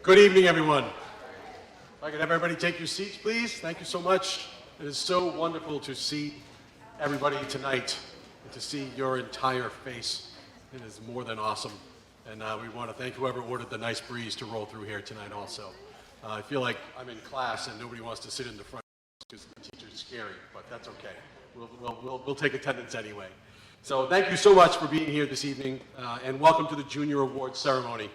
Good evening, everyone. If I could have everybody take your seats, please. Thank you so much. It is so wonderful to see everybody tonight and to see your entire face. It is more than awesome. And we want to thank whoever ordered the nice breeze to roll through here tonight also. I feel like I'm in class and nobody wants to sit in the front because the teacher's scary, but that's okay. We'll take attendance anyway. So thank you so much for being here this evening and welcome to the Junior Awards ceremony.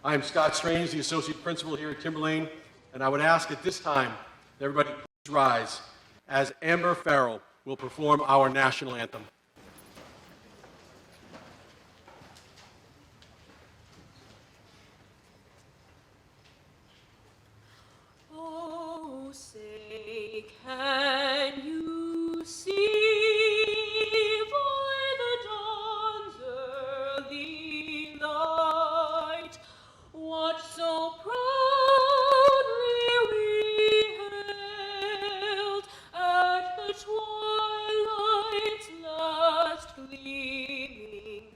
I am Scott Strange, the Associate Principal here at Timberlane, and I would ask at this time that everybody please rise as Amber Farrell will perform our national anthem. Oh, say, can you see by the dawn's early light what so proudly we hailed at the twilight's last gleaming,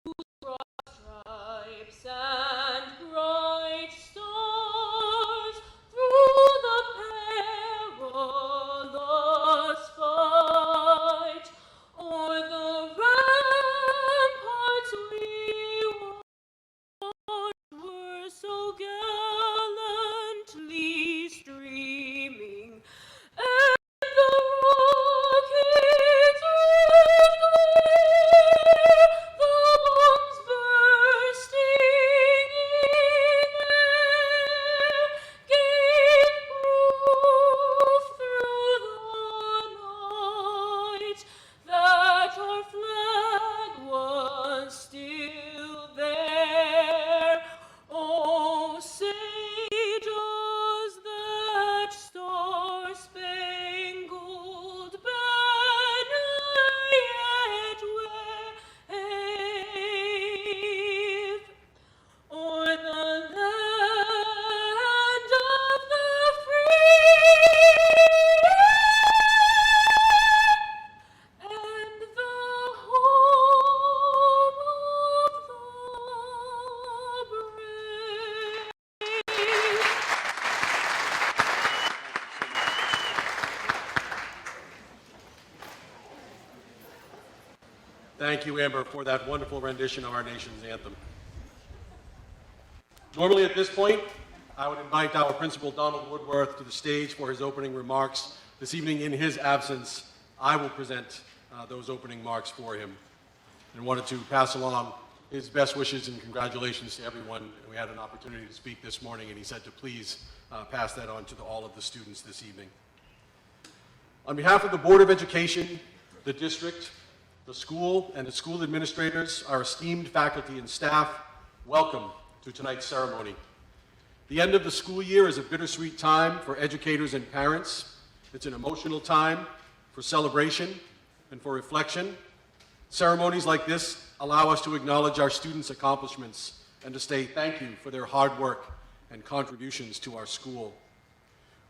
whose broad stripes and bright stars through the perilous fight o'er the ramparts we were so gallantly streaming, and the rockets red glare, the bombs bursting in air, gave proof through the night that our flag was still there. Oh, say does that star-spangled banner yet wave o'er the land of the free and the home of the brave? Thank you, Amber, for that wonderful rendition of our nation's anthem. Normally at this point, I would invite our principal, Donald Woodworth, to the stage for his opening remarks. This evening, in his absence, I will present those opening remarks for him. And wanted to pass along his best wishes and congratulations to everyone. We had an opportunity to speak this morning, and he said to please pass that on to all of the students this evening. On behalf of the Board of Education, the district, the school, and the school administrators, our esteemed faculty and staff, welcome to tonight's ceremony. The end of the school year is a bittersweet time for educators and parents. It's an emotional time for celebration and for reflection. Ceremonies like this allow us to acknowledge our students' accomplishments and to say thank you for their hard work and contributions to our school.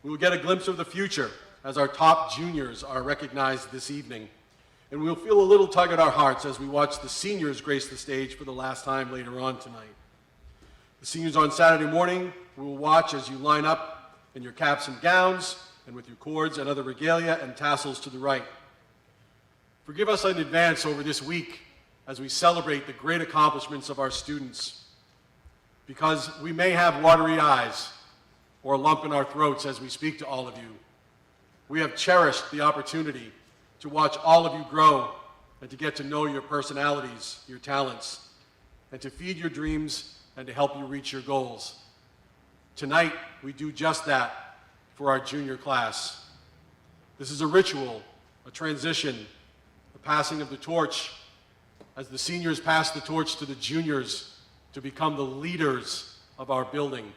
We will get a glimpse of the future as our top juniors are recognized this evening. And we'll feel a little tug at our hearts as we watch the seniors grace the stage for the last time later on tonight. The seniors on Saturday morning, we will watch as you line up in your caps and gowns and with your cords and other regalia and tassels to the right. Forgive us in advance over this week as we celebrate the great accomplishments of our students, because we may have watery eyes or a lump in our throats as we speak to all of you. We have cherished the opportunity to watch all of you grow and to get to know your personalities, your talents, and to feed your dreams and to help you reach your goals. Tonight, we do just that for our junior class. This is a ritual, a transition, a passing of the torch, as the seniors pass the torch to the juniors to become the leaders of our building,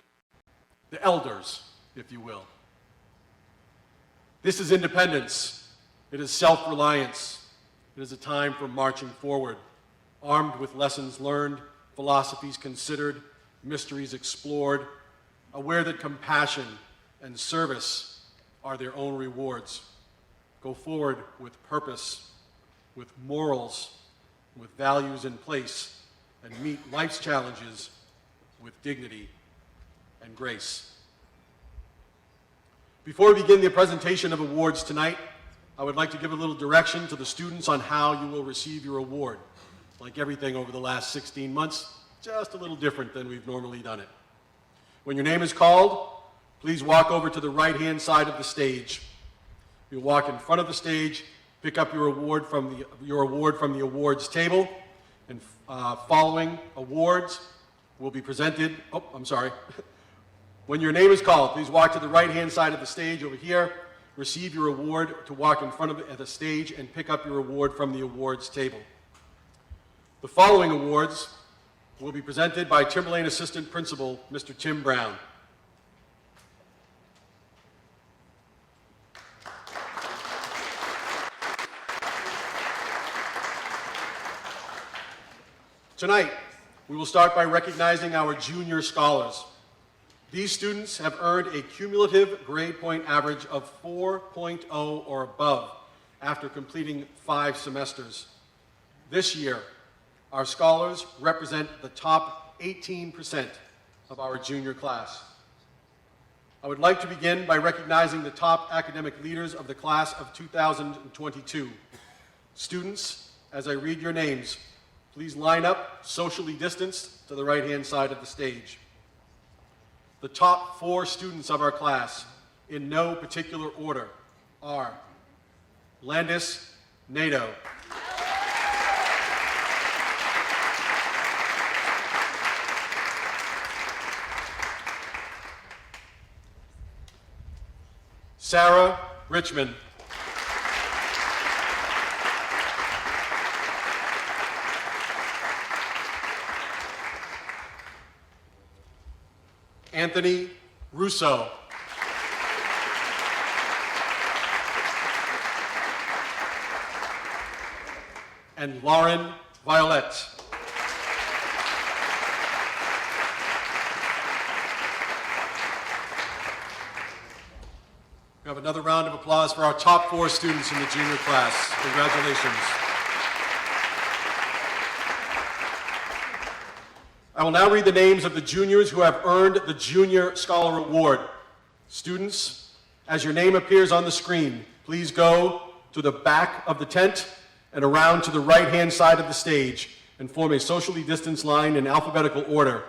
the elders, if you will. This is independence. It is self-reliance. It is a time for marching forward, armed with lessons learned, philosophies considered, mysteries explored, aware that compassion and service are their own rewards. Go forward with purpose, with morals, with values in place, and meet life's challenges with dignity and grace. Before we begin the presentation of awards tonight, I would like to give a little direction to the students on how you will receive your award. Like everything over the last 16 months, just a little different than we've normally done it. When your name is called, please walk over to the right-hand side of the stage. You'll walk in front of the stage, pick up your award from the awards table, and following awards will be presented. Oh, I'm sorry. When your name is called, please walk to the right-hand side of the stage over here, receive your award to walk in front of the stage and pick up your award from the awards table. The following awards will be presented by Timberlane Assistant Principal, Mr. Tim Brown. Tonight, we will start by recognizing our junior scholars. These students have earned a cumulative grade point average of 4.0 or above after completing 5 semesters. This year, our scholars represent the top 18% of our junior class. I would like to begin by recognizing the top academic leaders of the class of 2022. Students, as I read your names, please line up, socially distanced, to the right-hand side of the stage. The top 4 students of our class, in no particular order, are Landis Nato, Sarah Richmond, Anthony Russo, and Lauren Violette. We have another round of applause for our top 4 students in the junior class. Congratulations. I will now read the names of the juniors who have earned the Junior Scholar Award. Students, as your name appears on the screen, please go to the back of the tent and around to the right-hand side of the stage and form a socially distanced line in alphabetical order.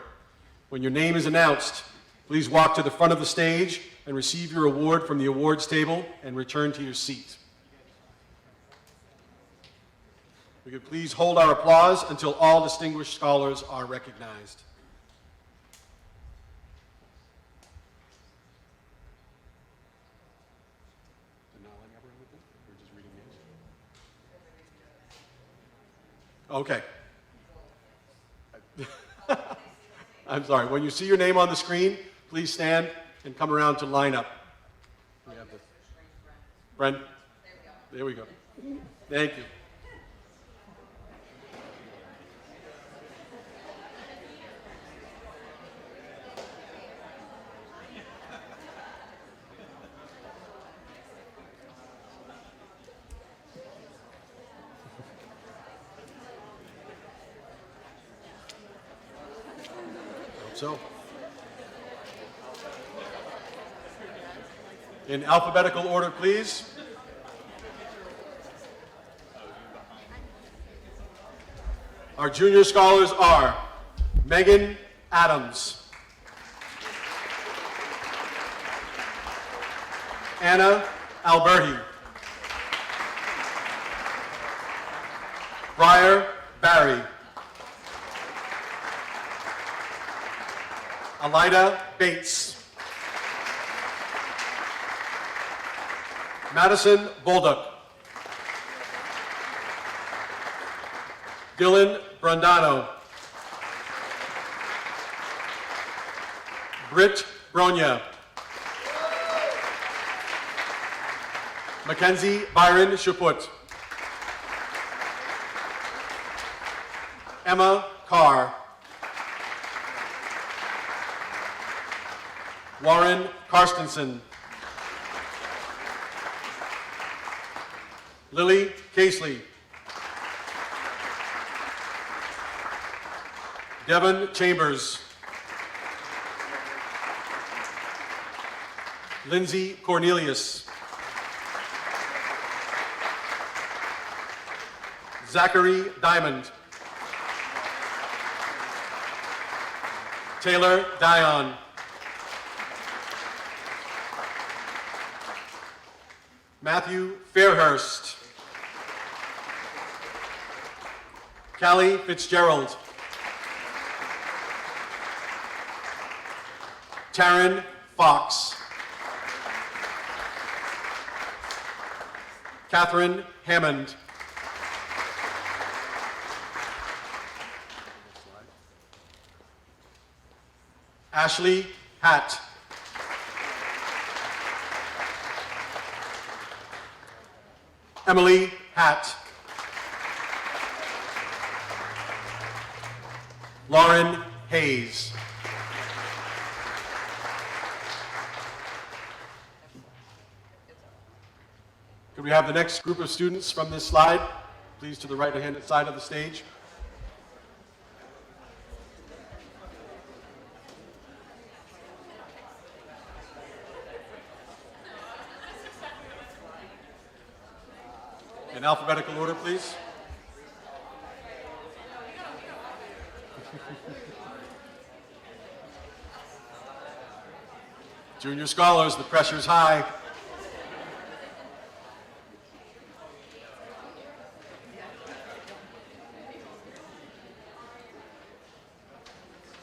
When your name is announced, please walk to the front of the stage and receive your award from the awards table and return to your seat. We could please hold our applause until all distinguished scholars are recognized. Okay. I'm sorry. When you see your name on the screen, please stand and come around to line up. We have this. Brent? There we go. Thank you. So, in alphabetical order, please. Our junior scholars are Megan Adams, Anna Alberti, Briar Barry, Alida Bates, Madison Bolduc, Dylan Brandano, Britt Bronya, Mackenzie Byron Chaput, Emma Carr, Warren Karstensen, Lily Casely, Devin Chambers, Lindsay Cornelius. Zachary Diamond. Taylor Dion. Matthew Fairhurst. Callie Fitzgerald. Taryn Fox. Catherine Hammond. Ashley Hatt. Emily Hatt. Lauren Hayes. Could we have the next group of students from this slide, please, to the right-hand side of the stage? In alphabetical order, please. Junior scholars, the pressure's high.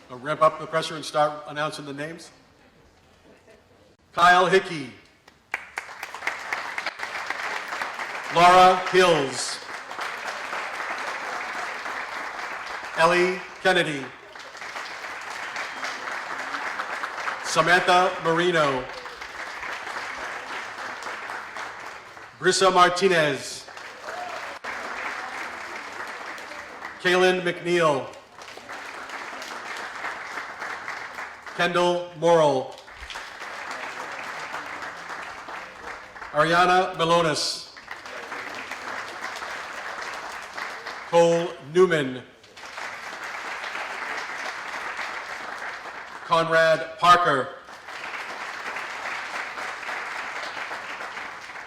I'll ramp up the pressure and start announcing the names. Kyle Hickey. Laura Hills. Ellie Kennedy. Samantha Marino. Brissa Martinez. Kaylin McNeil. Kendall Morrill. Ariana Melonis. Cole Newman. Conrad Parker.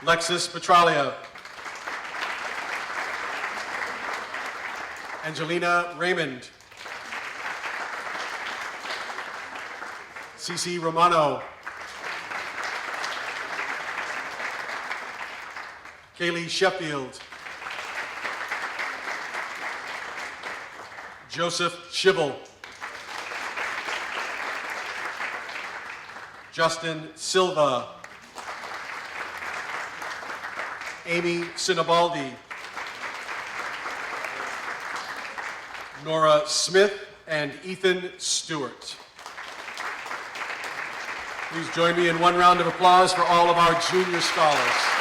Lexus Petralia. Angelina Raymond. Cece Romano. Kaylee Sheffield. Joseph Schibel. Justin Silva. Amy Sinabaldi. Nora Smith and Ethan Stewart. Please join me in one round of applause for all of our junior scholars.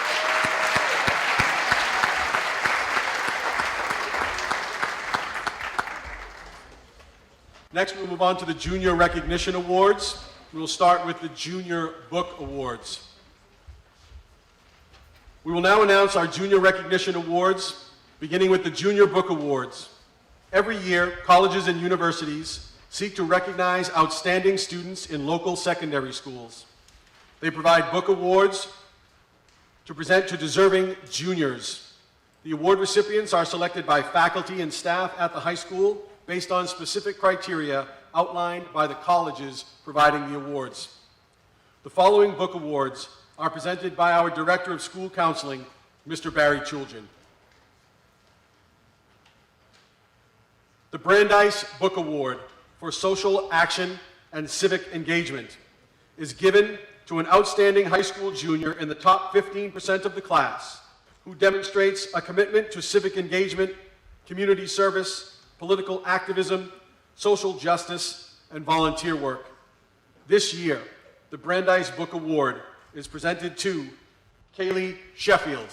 Next, we'll move on to the Junior Recognition Awards. We'll start with the Junior Book Awards. We will now announce our Junior Recognition Awards, beginning with the Junior Book Awards. Every year, colleges and universities seek to recognize outstanding students in local secondary schools. They provide book awards to present to deserving juniors. The award recipients are selected by faculty and staff at the high school based on specific criteria outlined by the colleges providing the awards. The following book awards are presented by our Director of School Counseling, Mr. Barry Chulgin. The Brandeis Book Award for Social Action and Civic Engagement is given to an outstanding high school junior in the top 15% of the class who demonstrates a commitment to civic engagement, community service, political activism, social justice, and volunteer work. This year, the Brandeis Book Award is presented to Kaylee Sheffield.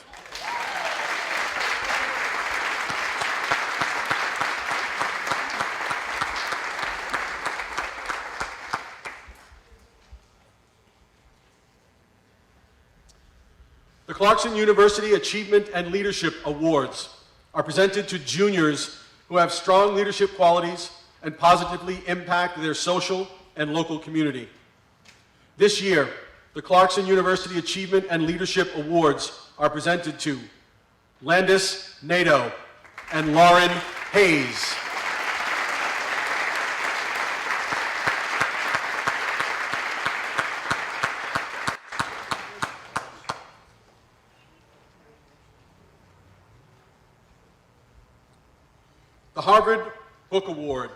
The Clarkson University Achievement and Leadership Awards are presented to juniors who have strong leadership qualities and positively impact their social and local community. This year, the Clarkson University Achievement and Leadership Awards are presented to Landis Nato and Lauren Hayes. The Harvard Book Award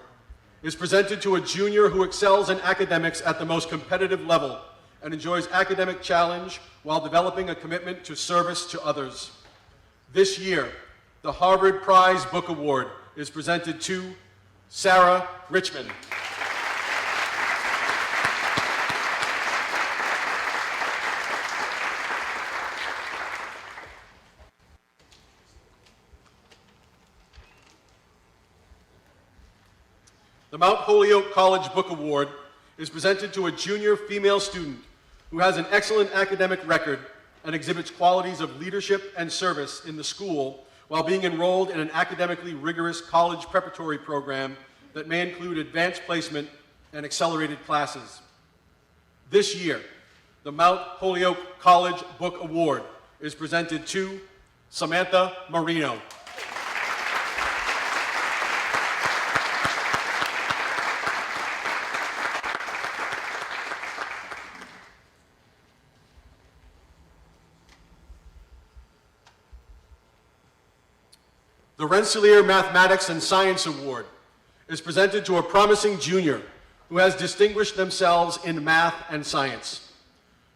is presented to a junior who excels in academics at the most competitive level and enjoys academic challenge while developing a commitment to service to others. This year, the Harvard Prize Book Award is presented to Sarah Richmond. The Mount Holyoke College Book Award is presented to a junior female student who has an excellent academic record and exhibits qualities of leadership and service in the school while being enrolled in an academically rigorous college preparatory program that may include advanced placement and accelerated classes. This year, the Mount Holyoke College Book Award is presented to Samantha Marino. The Rensselaer Mathematics and Science Award is presented to a promising junior who has distinguished themselves in math and science.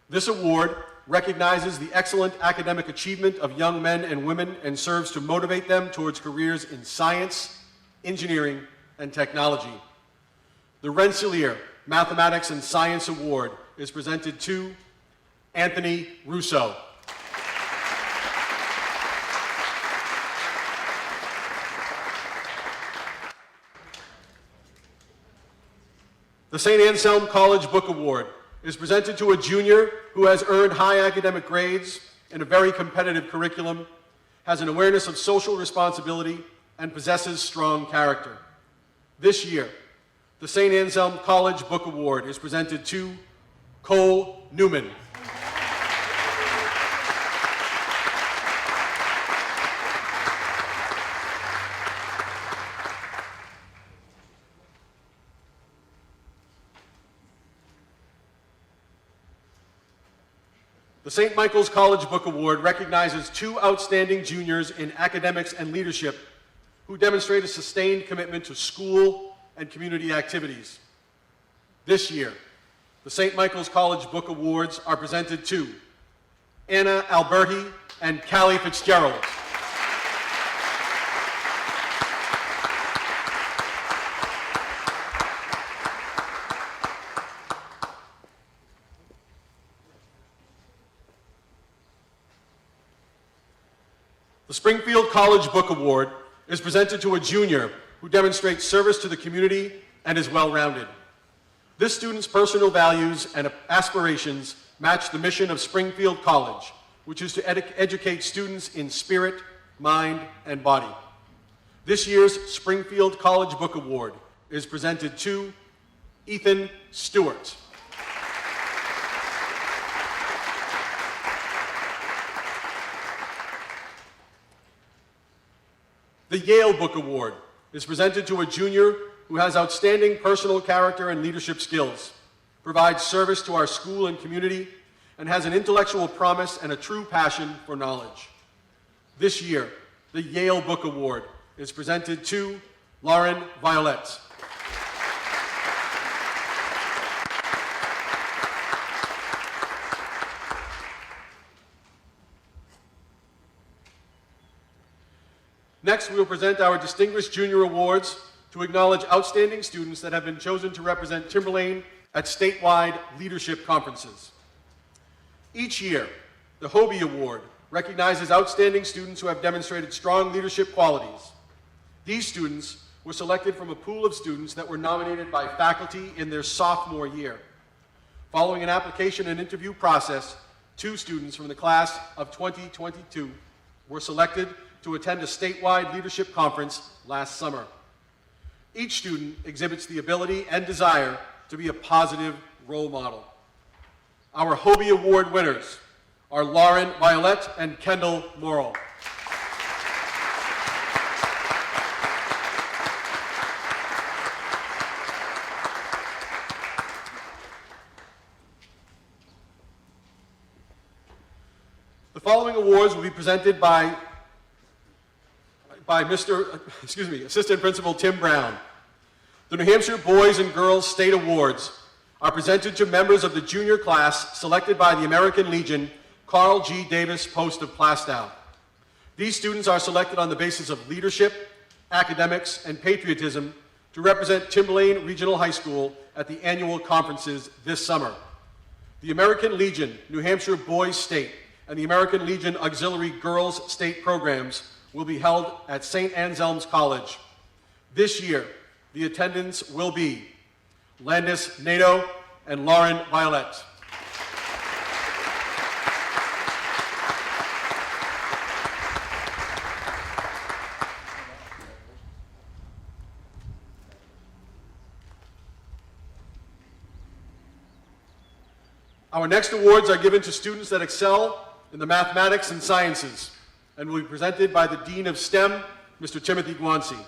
This award recognizes the excellent academic achievement of young men and women and serves to motivate them towards careers in science, engineering, and technology. The Rensselaer Mathematics and Science Award is presented to Anthony Russo. The St. Anselm College Book Award is presented to a junior who has earned high academic grades in a very competitive curriculum, has an awareness of social responsibility, and possesses strong character. This year, the St. Anselm College Book Award is presented to Cole Newman. The St. Michael's College Book Award recognizes two outstanding juniors in academics and leadership who demonstrate a sustained commitment to school and community activities. This year, the St. Michael's College Book Awards are presented to Anna Alberti and Callie Fitzgerald. The Springfield College Book Award is presented to a junior who demonstrates service to the community and is well-rounded. This student's personal values and aspirations match the mission of Springfield College, which is to educate students in spirit, mind, and body. This year's Springfield College Book Award is presented to Ethan Stewart. The Yale Book Award is presented to a junior who has outstanding personal character and leadership skills, provides service to our school and community, and has an intellectual promise and a true passion for knowledge. This year, the Yale Book Award is presented to Lauren Violette. Next, we will present our Distinguished Junior Awards to acknowledge outstanding students that have been chosen to represent Timberlane at statewide leadership conferences. Each year, the Hobie Award recognizes outstanding students who have demonstrated strong leadership qualities. These students were selected from a pool of students that were nominated by faculty in their sophomore year. Following an application and interview process, 2 students from the class of 2022 were selected to attend a statewide leadership conference last summer. Each student exhibits the ability and desire to be a positive role model. Our Hobie Award winners are Lauren Violette and Kendall Morrill. The following awards will be presented by Assistant Principal Tim Brown. The New Hampshire Boys and Girls State Awards are presented to members of the junior class selected by the American Legion Carl G. Davis Post of Plastow. These students are selected on the basis of leadership, academics, and patriotism to represent Timberlane Regional High School at the annual conferences this summer. The American Legion New Hampshire Boys State and the American Legion Auxiliary Girls State programs will be held at St. Anselm's College. This year, the attendants will be Landis Nato and Lauren Violette. Our next awards are given to students that excel in the mathematics and sciences and will be presented by the Dean of STEM, Mr. Timothy Guanci.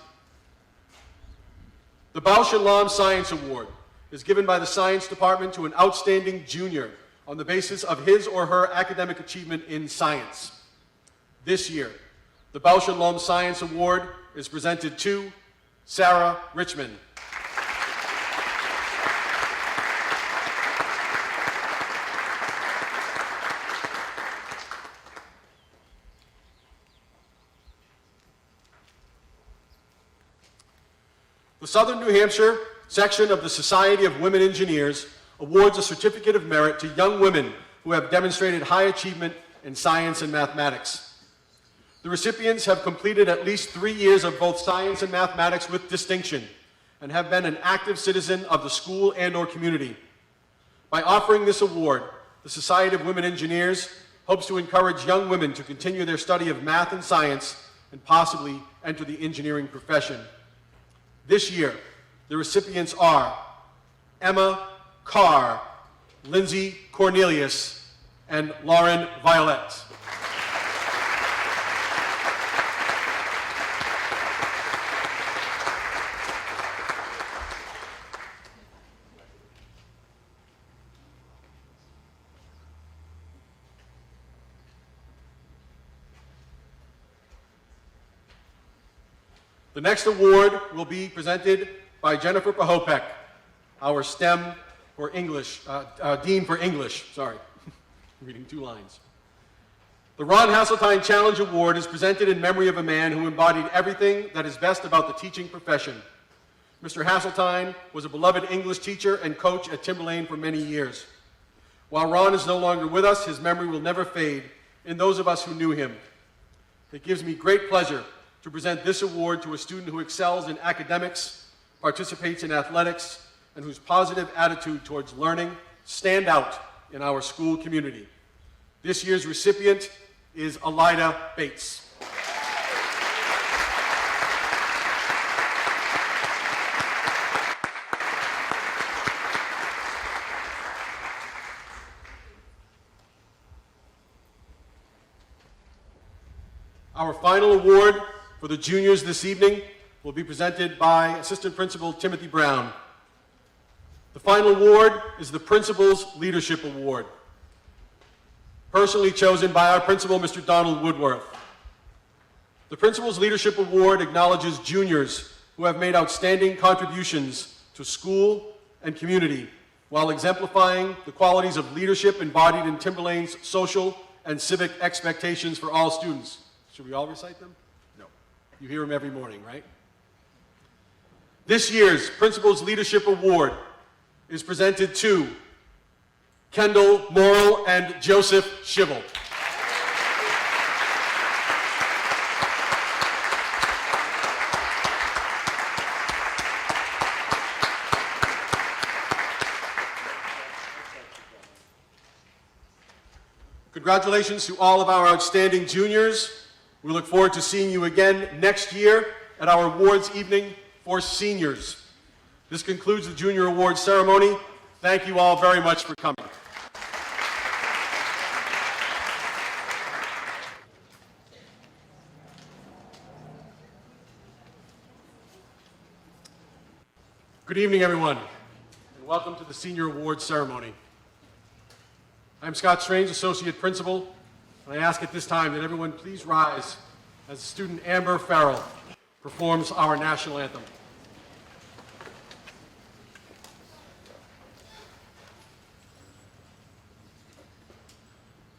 The Bausch and Lomb Science Award is given by the Science Department to an outstanding junior on the basis of his or her academic achievement in science. This year, the Bausch and Lomb Science Award is presented to Sarah Richmond. The Southern New Hampshire section of the Society of Women Engineers awards a Certificate of Merit to young women who have demonstrated high achievement in science and mathematics. The recipients have completed at least 3 years of both science and mathematics with distinction and have been an active citizen of the school and/or community. By offering this award, the Society of Women Engineers hopes to encourage young women to continue their study of math and science and possibly enter the engineering profession. This year, the recipients are Emma Carr, Lindsay Cornelius, and Lauren Violette. The next award will be presented by Jennifer Pahopek, our STEM for English, Dean for English, sorry, reading 2 lines. The Ron Hasseltine Challenge Award is presented in memory of a man who embodied everything that is best about the teaching profession. Mr. Hasseltine was a beloved English teacher and coach at Timberlane for many years. While Ron is no longer with us, his memory will never fade in those of us who knew him. It gives me great pleasure to present this award to a student who excels in academics, participates in athletics, and whose positive attitude towards learning stand out in our school community. This year's recipient is Elida Bates. Our final award for the juniors this evening will be presented by Assistant Principal Timothy Brown. The final award is the Principal's Leadership Award, personally chosen by our principal, Mr. Donald Woodworth. The Principal's Leadership Award acknowledges juniors who have made outstanding contributions to school and community while exemplifying the qualities of leadership embodied in Timberlane's social and civic expectations for all students. Should we all recite them? No. You hear them every morning, right? This year's Principal's Leadership Award is presented to Kendall Morrill and Joseph Shivel. Congratulations to all of our outstanding juniors. We look forward to seeing you again next year at our awards evening for seniors. This concludes the Junior Awards ceremony. Thank you all very much for coming. Good evening, everyone, and welcome to the Senior Awards Ceremony. I'm Scott Strange, Associate Principal, and I ask at this time that everyone please rise as student Amber Farrell performs our national anthem.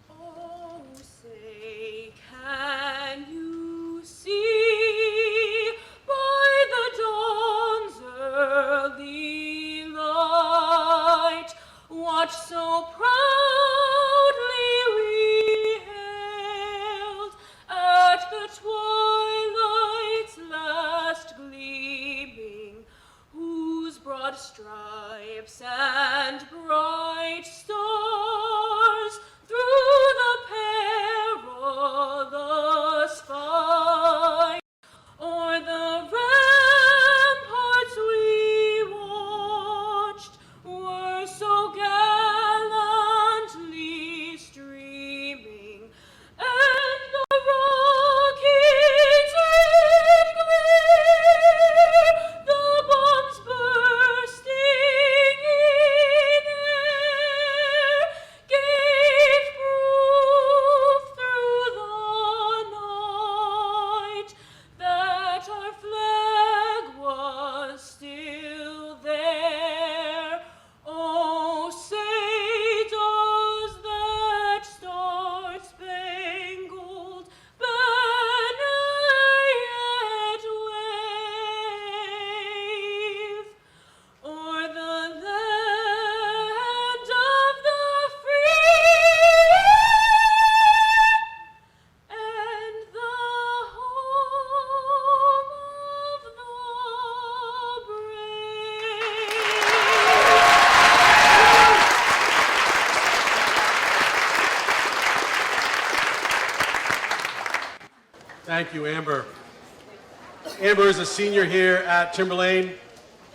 Oh, say, can you see by the dawn's early light what so proudly we hailed at the twilight's last gleaming, whose broad stripes and bright stars through the perilous fight o'er the ramparts we watched were so gallantly streaming, and the rockets red glare, the bombs bursting in air, gave proof through the night that our flag was still there. Oh, say does that star-spangled banner yet wave o'er the land of the free and the home of the Thank you, Amber. Amber is a senior here at Timberlane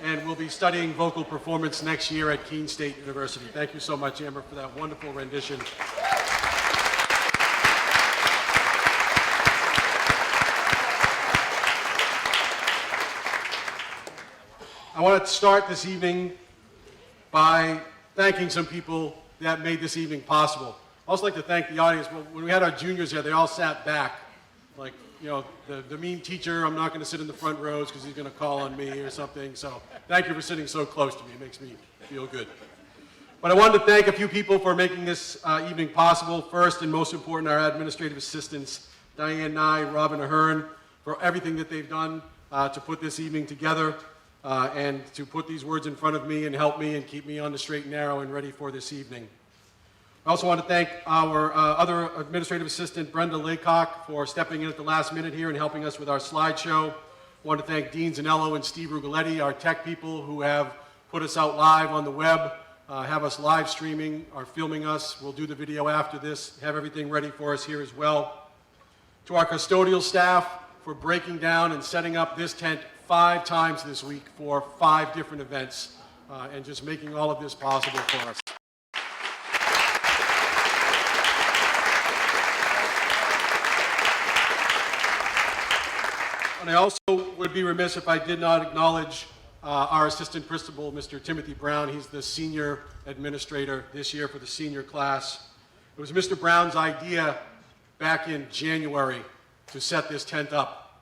and will be studying vocal performance next year at Keene State University. Thank you so much, Amber, for that wonderful rendition. I want to start this evening by thanking some people that made this evening possible. I also like to thank the audience. When we had our juniors here, they all sat back. Like, you know, the mean teacher, I'm not going to sit in the front rows because he's going to call on me or something. So thank you for sitting so close to me. It makes me feel good. But I wanted to thank a few people for making this evening possible. First and most important, our administrative assistants, Diane Nye, Robin Ahern, for everything that they've done to put this evening together and to put these words in front of me and help me and keep me on the straight and narrow and ready for this evening. I also want to thank our other administrative assistant, Brenda Laycock, for stepping in at the last minute here and helping us with our slideshow. I want to thank Dean Zanello and Steve Rugaletti, our tech people who have put us out live on the web, have us live streaming, are filming us. We'll do the video after this, have everything ready for us here as well. To our custodial staff for breaking down and setting up this tent 5 times this week for 5 different events and just making all of this possible for us. And I also would be remiss if I did not acknowledge our assistant principal, Mr. Timothy Brown. He's the senior administrator this year for the senior class. It was Mr. Brown's idea back in January to set this tent up.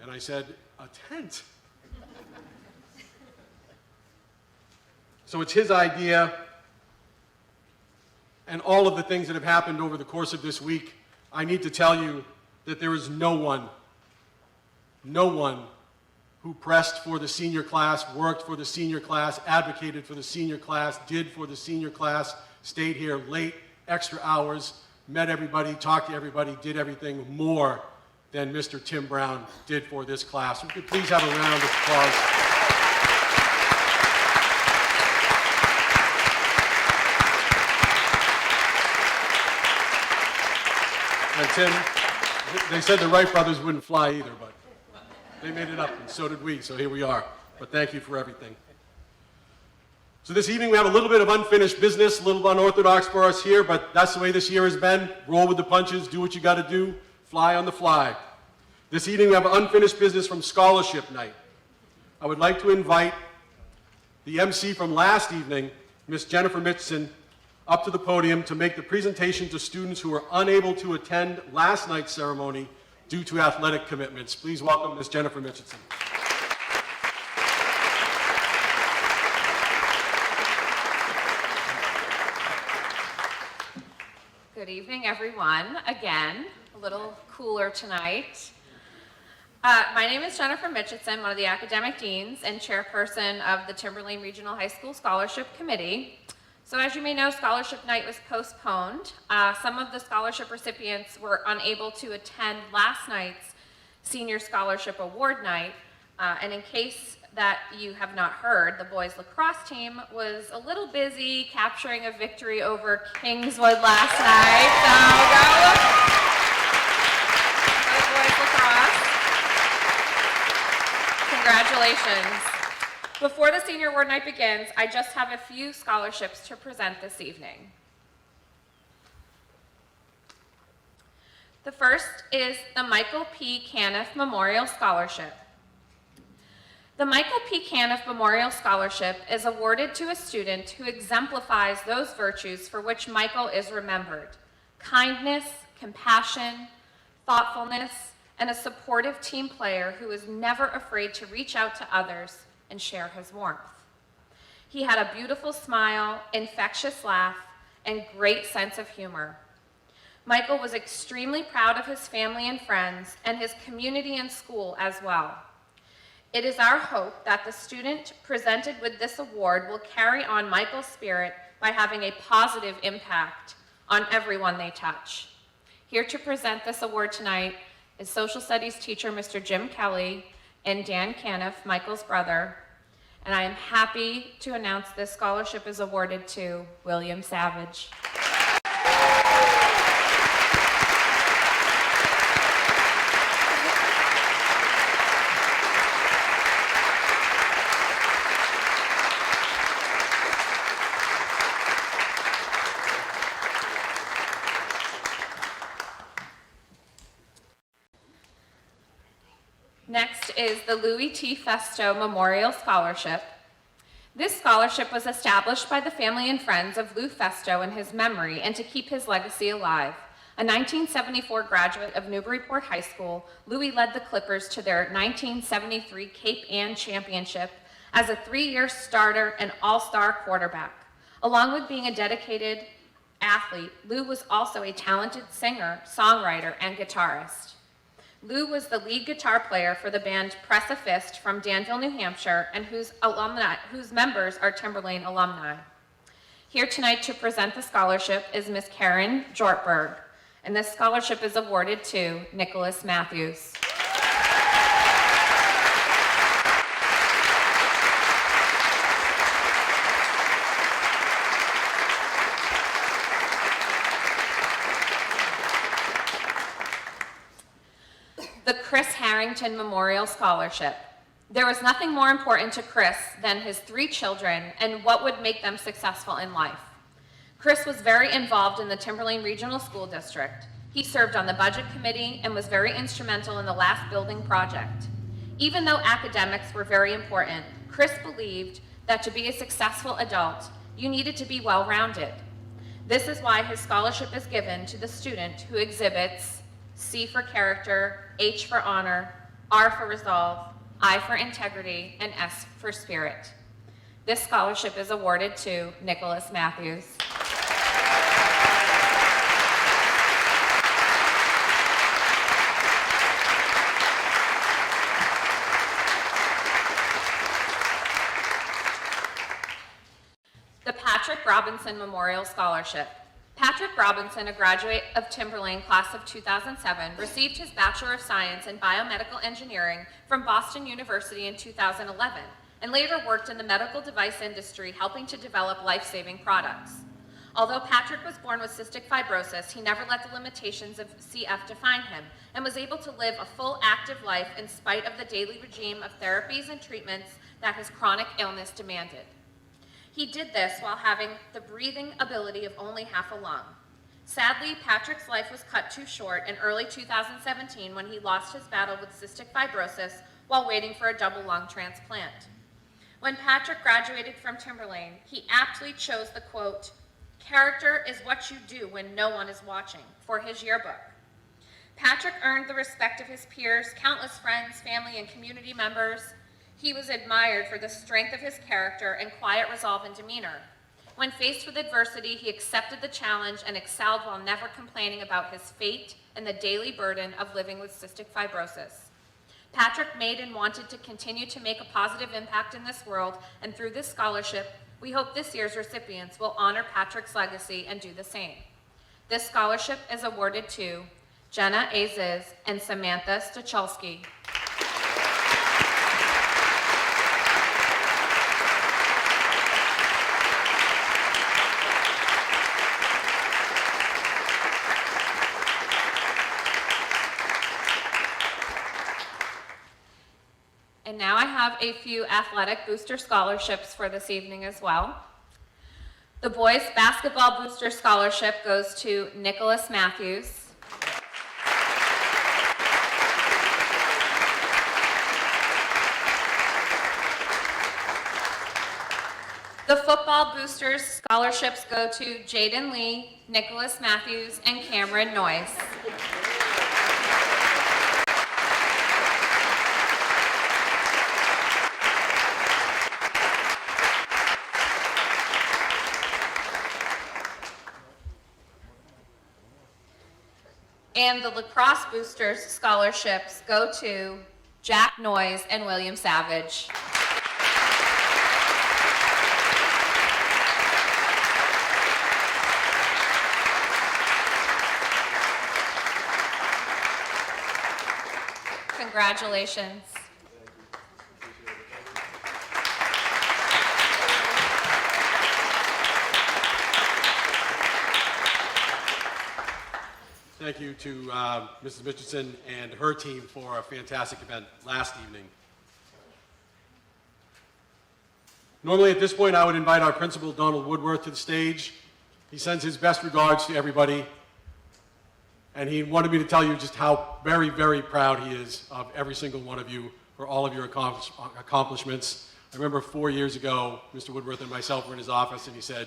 And I said, a tent? So it's his idea, and all of the things that have happened over the course of this week, I need to tell you that there is no one who pressed for the senior class, worked for the senior class, advocated for the senior class, did for the senior class, stayed here late, extra hours, met everybody, talked to everybody, did everything more than Mr. Tim Brown did for this class. We could please have a round of applause. And Tim, they said the Wright brothers wouldn't fly either, but they made it up, and so did we, so here we are. But thank you for everything. So this evening we have a little bit of unfinished business, a little unorthodox for us here, but that's the way this year has been. Roll with the punches, do what you got to do, fly on the fly. This evening we have unfinished business from Scholarship Night. I would like to invite the MC from last evening, Miss Jennifer Mitchison, up to the podium to make the presentation to students who were unable to attend last night's ceremony due to athletic commitments. Please welcome Miss Jennifer Mitchison. Good evening, everyone. Again, a little cooler tonight. My name is Jennifer Mitchison, one of the academic deans and chairperson of the Timberlane Regional High School Scholarship Committee. So as you may know, Scholarship Night was postponed. Some of the scholarship recipients were unable to attend last night's Senior Scholarship Award Night. And in case that you have not heard, the boys lacrosse team was a little busy capturing a victory over Kingswood last night. So go boys lacrosse. Congratulations. Before the Senior Award Night begins, I just have a few scholarships to present this evening. The first is the Michael P. Caniff Memorial Scholarship. The Michael P. Caniff Memorial Scholarship is awarded to a student who exemplifies those virtues for which Michael is remembered: kindness, compassion, thoughtfulness, and a supportive team player who is never afraid to reach out to others and share his warmth. He had a beautiful smile, infectious laugh, and great sense of humor. Michael was extremely proud of his family and friends and his community and school as well. It is our hope that the student presented with this award will carry on Michael's spirit by having a positive impact on everyone they touch. Here to present this award tonight is Social Studies teacher Mr. Jim Kelly and Dan Caniff, Michael's brother, and I am happy to announce this scholarship is awarded to William Savage. Next is the Louis T. Festo Memorial Scholarship. This scholarship was established by the family and friends of Lou Festo in his memory and to keep his legacy alive. A 1974 graduate of Newburyport High School, Louis led the Clippers to their 1973 Cape Ann Championship as a 3-year starter and all-star quarterback. Along with being a dedicated athlete, Lou was also a talented singer, songwriter, and guitarist. Lou was the lead guitar player for the band Press a Fist from Danville, New Hampshire, and whose members are Timberlane alumni. Here tonight to present the scholarship is Miss Karen Jortberg, and this scholarship is awarded to Nicholas Matthews. The Chris Harrington Memorial Scholarship. There was nothing more important to Chris than his 3 children and what would make them successful in life. Chris was very involved in the Timberlane Regional School District. He served on the budget committee and was very instrumental in the last building project. Even though academics were very important, Chris believed that to be a successful adult, you needed to be well-rounded. This is why his scholarship is given to the student who exhibits C for character, H for honor, R for resolve, I for integrity, and S for spirit. This scholarship is awarded to Nicholas Matthews. The Patrick Robinson Memorial Scholarship. Patrick Robinson, a graduate of Timberlane class of 2007, received his Bachelor of Science in Biomedical Engineering from Boston University in 2011, and later worked in the medical device industry helping to develop life-saving products. Although Patrick was born with cystic fibrosis, he never let the limitations of CF define him and was able to live a full active life in spite of the daily regime of therapies and treatments that his chronic illness demanded. He did this while having the breathing ability of only half a lung. Sadly, Patrick's life was cut too short in early 2017 when he lost his battle with cystic fibrosis while waiting for a double lung transplant. When Patrick graduated from Timberlane, he aptly chose the quote, "Character is what you do when no one is watching," for his yearbook. Patrick earned the respect of his peers, countless friends, family, and community members. He was admired for the strength of his character and quiet resolve and demeanor. When faced with adversity, he accepted the challenge and excelled while never complaining about his fate and the daily burden of living with cystic fibrosis. Patrick made and wanted to continue to make a positive impact in this world, and through this scholarship, we hope this year's recipients will honor Patrick's legacy and do the same. This scholarship is awarded to Jenna Aziz and Samantha Stachelski. And now I have a few athletic booster scholarships for this evening as well. The boys basketball booster scholarship goes to Nicholas Matthews. The football boosters scholarships go to Jaden Lee, Nicholas Matthews, and Cameron Noyes. And the lacrosse boosters scholarships go to Jack Noyes and William Savage. Congratulations. Thank you to Mrs. Mitchison and her team for a fantastic event last evening. Normally at this point, I would invite our principal, Donald Woodworth, to the stage. He sends his best regards to everybody, and he wanted me to tell you just how very, very proud he is of every single one of you for all of your accomplishments. I remember 4 years ago, Mr. Woodworth and myself were in his office, and he said,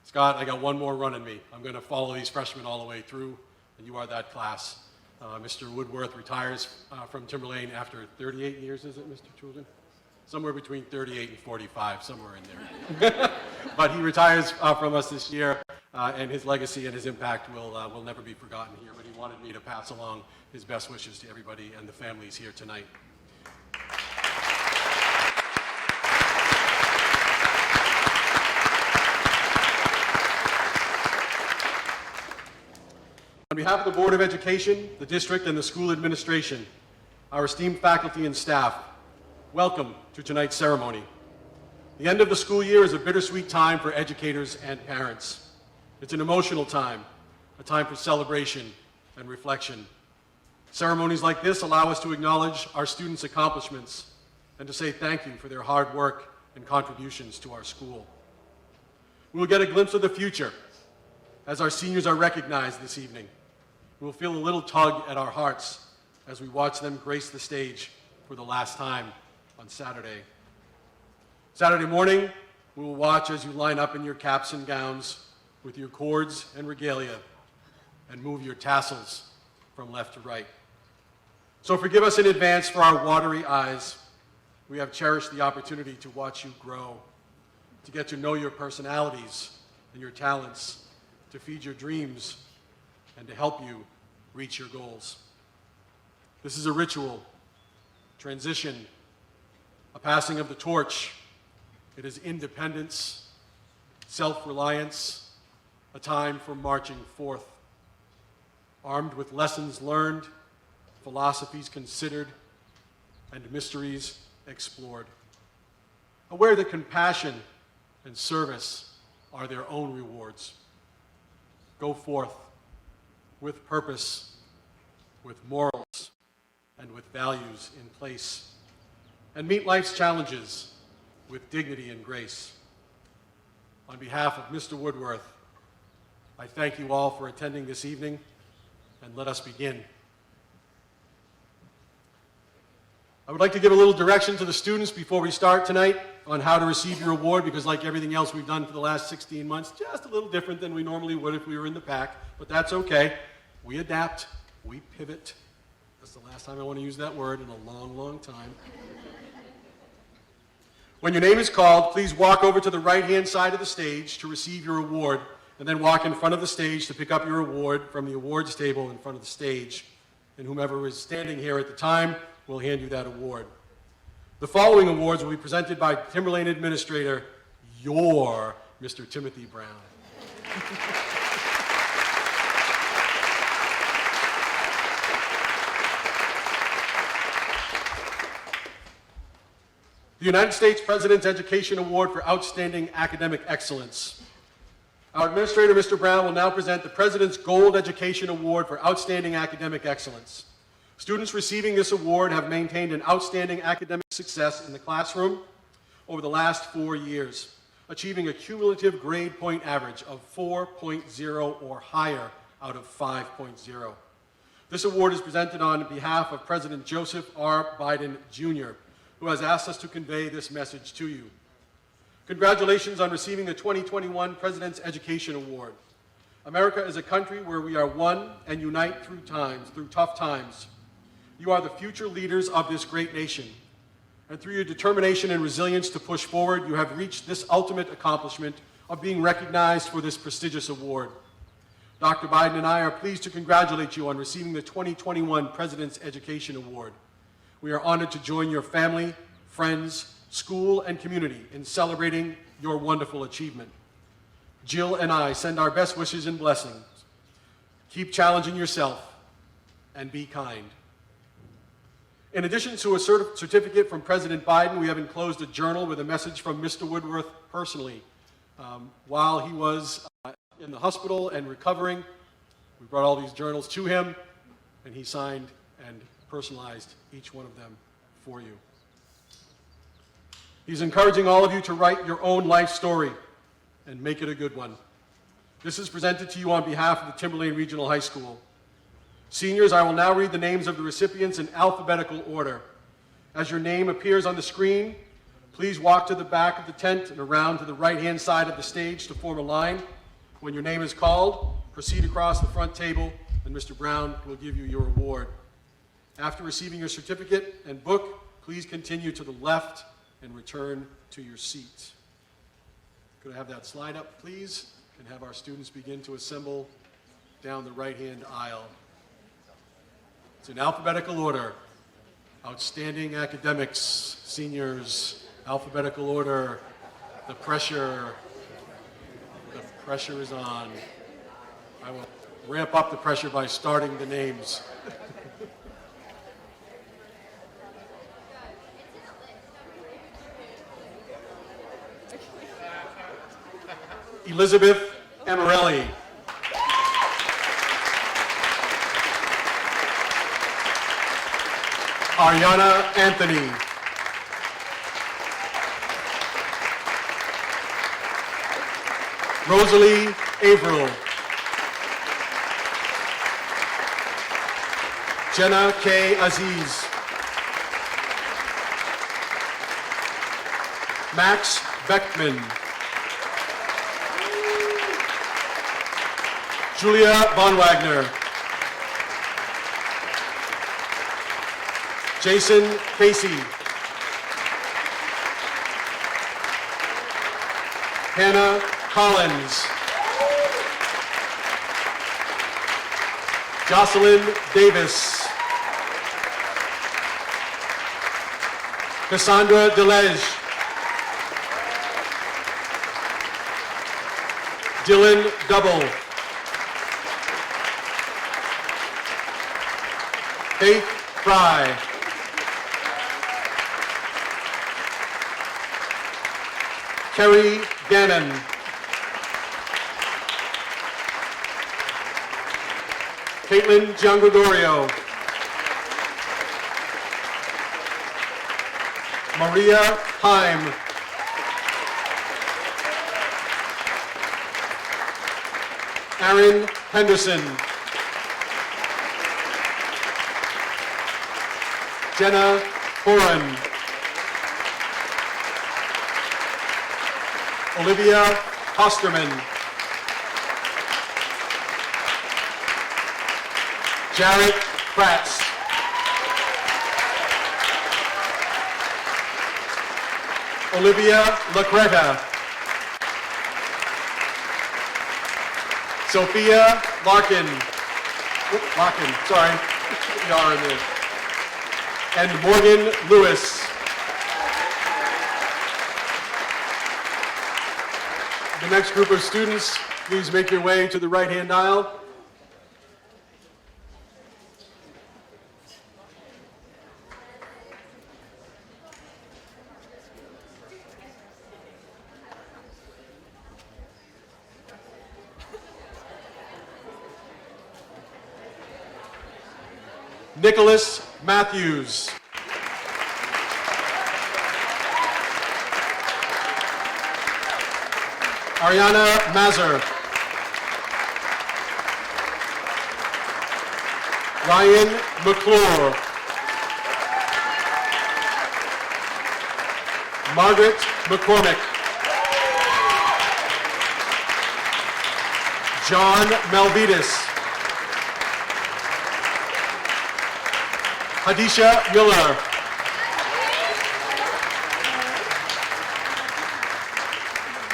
"Scott, I got one more run in me. I'm going to follow these freshmen all the way through, and you are that class." Mr. Woodworth retires from Timberlane after 38 years, is it, Mr. Chulden? Somewhere between 38 and 45, somewhere in there. But he retires from us this year, and his legacy and his impact will never be forgotten here. But he wanted me to pass along his best wishes to everybody and the families here tonight. On behalf of the Board of Education, the district, and the school administration, our esteemed faculty and staff, welcome to tonight's ceremony. The end of the school year is a bittersweet time for educators and parents. It's an emotional time, a time for celebration and reflection. Ceremonies like this allow us to acknowledge our students' accomplishments and to say thank you for their hard work and contributions to our school. We will get a glimpse of the future as our seniors are recognized this evening. We will feel a little tug at our hearts as we watch them grace the stage for the last time on Saturday. Saturday morning, we will watch as you line up in your caps and gowns with your cords and regalia and move your tassels from left to right. So forgive us in advance for our watery eyes. We have cherished the opportunity to watch you grow, to get to know your personalities and your talents, to feed your dreams, and to help you reach your goals. This is a ritual, transition, a passing of the torch. It is independence, self-reliance, a time for marching forth, armed with lessons learned, philosophies considered, and mysteries explored. Aware that compassion and service are their own rewards. Go forth with purpose, with morals, and with values in place, and meet life's challenges with dignity and grace. On behalf of Mr. Woodworth, I thank you all for attending this evening, and let us begin. I would like to give a little direction to the students before we start tonight on how to receive your award, because like everything else we've done for the last 16 months, just a little different than we normally would if we were in the pack, but that's okay. We adapt, we pivot. That's the last time I want to use that word in a long, long time. When your name is called, please walk over to the right-hand side of the stage to receive your award, and then walk in front of the stage to pick up your award from the awards table in front of the stage. And whomever is standing here at the time will hand you that award. The following awards will be presented by Timberlane Administrator, your Mr. Timothy Brown. The United States President's Education Award for Outstanding Academic Excellence. Our Administrator, Mr. Brown, will now present the President's Gold Education Award for Outstanding Academic Excellence. Students receiving this award have maintained an outstanding academic success in the classroom over the last 4 years, achieving a cumulative grade point average of 4.0 or higher out of 5.0. This award is presented on behalf of President Joseph R. Biden, Jr., who has asked us to convey this message to you. Congratulations on receiving the 2021 President's Education Award. America is a country where we are one and unite through tough times. You are the future leaders of this great nation. And through your determination and resilience to push forward, you have reached this ultimate accomplishment of being recognized for this prestigious award. Dr. Biden and I are pleased to congratulate you on receiving the 2021 President's Education Award. We are honored to join your family, friends, school, and community in celebrating your wonderful achievement. Jill and I send our best wishes and blessings. Keep challenging yourself and be kind. In addition to a certificate from President Biden, we have enclosed a journal with a message from Mr. Woodworth personally. While he was in the hospital and recovering, we brought all these journals to him, and he signed and personalized each one of them for you. He's encouraging all of you to write your own life story and make it a good one. This is presented to you on behalf of the Timberlane Regional High School. Seniors, I will now read the names of the recipients in alphabetical order. As your name appears on the screen, please walk to the back of the tent and around to the right-hand side of the stage to form a line. When your name is called, proceed across the front table, and Mr. Brown will give you your award. After receiving your certificate and book, please continue to the left and return to your seat. Could I have that slide up, please, and have our students begin to assemble down the right-hand aisle. It's in alphabetical order. Outstanding academics, seniors, alphabetical order. The pressure is on. I will ramp up the pressure by starting the names. Elizabeth Amarelli. Ariana Anthony. Rosalie Averill. Jenna K. Aziz. Max Beckman. Julia Von Wagner. Jason Casey. Hannah Collins. Jocelyn Davis. Cassandra Delege. Dylan Double. Faith Fry. Kerry Gannon. Caitlin Giangregorio. Maria Heim. Aaron Henderson. Jenna Corin. Olivia Hosterman. Jarrett Kratz. Olivia Lacreta. Sophia Larkin. Larkin, sorry. The R in there. And Morgan Lewis. The next group of students, please make your way to the right-hand aisle. Nicholas Matthews. Ariana Mazur. Ryan McClure. Margaret McCormick. John Malvidas. Hadisha Miller.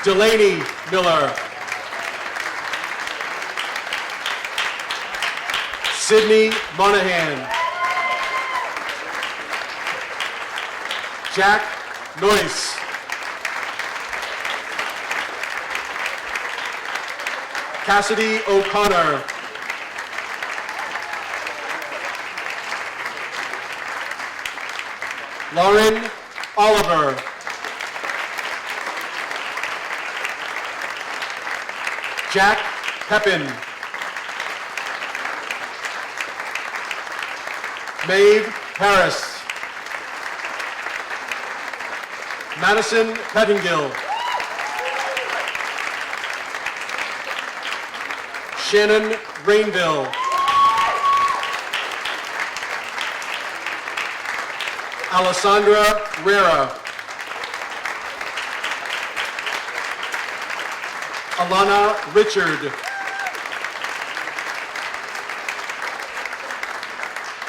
Delaney Miller. Sydney Monahan. Jack Noyce. Cassidy O'Connor. Lauren Oliver. Jack Pepin. Maeve Harris. Madison Pettingill. Shannon Rainville. Alessandra Rera. Alana Richard.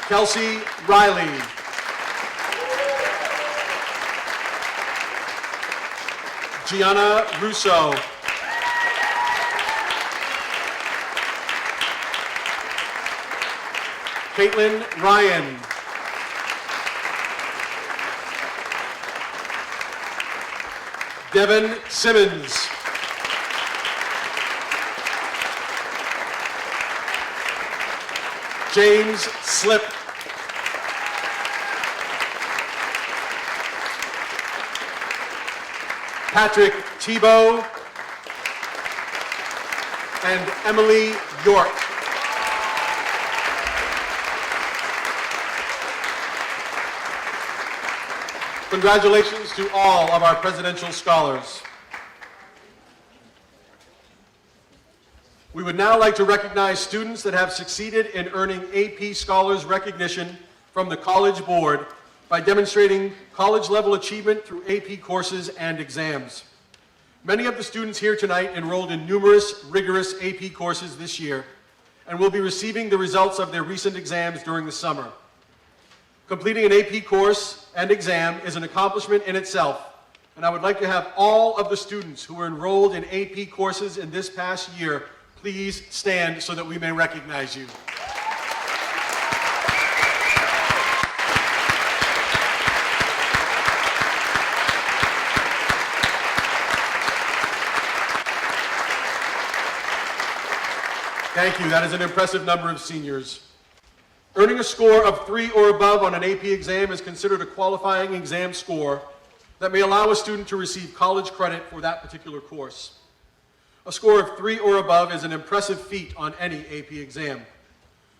Kelsey Riley. Gianna Russo. Caitlin Ryan. Devin Simmons. James Slip. Patrick Tebow. And Emily York. Congratulations to all of our presidential scholars. We would now like to recognize students that have succeeded in earning AP Scholars recognition from the College Board by demonstrating college-level achievement through AP courses and exams. Many of the students here tonight enrolled in numerous rigorous AP courses this year and will be receiving the results of their recent exams during the summer. Completing an AP course and exam is an accomplishment in itself, and I would like to have all of the students who were enrolled in AP courses in this past year please stand so that we may recognize you. Thank you. That is an impressive number of seniors. Earning a score of 3 or above on an AP exam is considered a qualifying exam score that may allow a student to receive college credit for that particular course. A score of 3 or above is an impressive feat on any AP exam.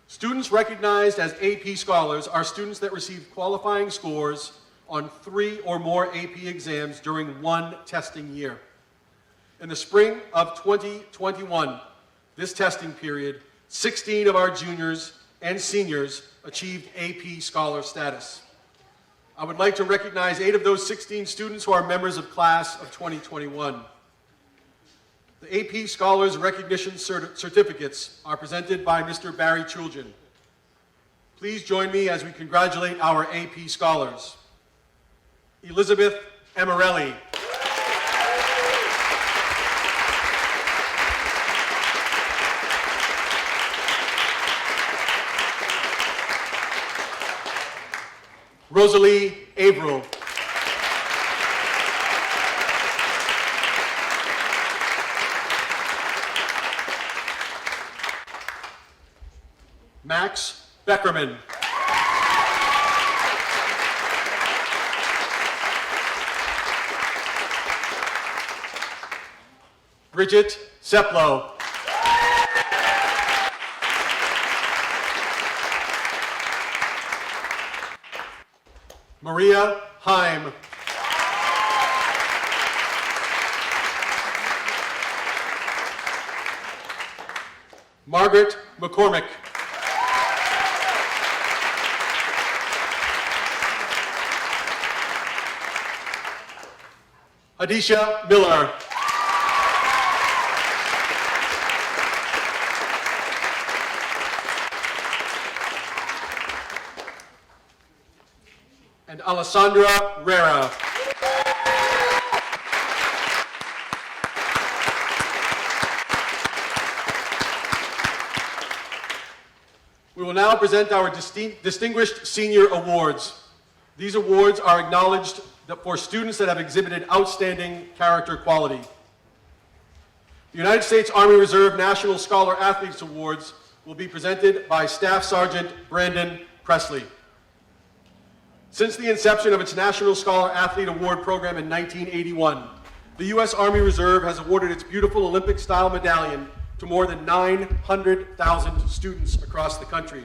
Students recognized as AP scholars are students that receive qualifying scores on 3 or more AP exams during one testing year. In the spring of 2021, this testing period, 16 of our juniors and seniors achieved AP scholar status. I would like to recognize 8 of those 16 students who are members of class of 2021. The AP Scholars Recognition Certificates are presented by Mr. Barry Chulgin. Please join me as we congratulate our AP Scholars. Elizabeth Amarelli. Rosalie Averill. Max Beckerman. Bridget Seplow. Maria Heim. Margaret McCormick. Adisha Miller. And Alessandra Rera. We will now present our Distinguished Senior Awards. These awards are acknowledged for students that have exhibited outstanding character quality. The United States Army Reserve National Scholar Athletes Awards will be presented by Staff Sergeant Brandon Presley. Since the inception of its National Scholar Athlete Award program in 1981, the U.S. Army Reserve has awarded its beautiful Olympic-style medallion to more than 900,000 students across the country.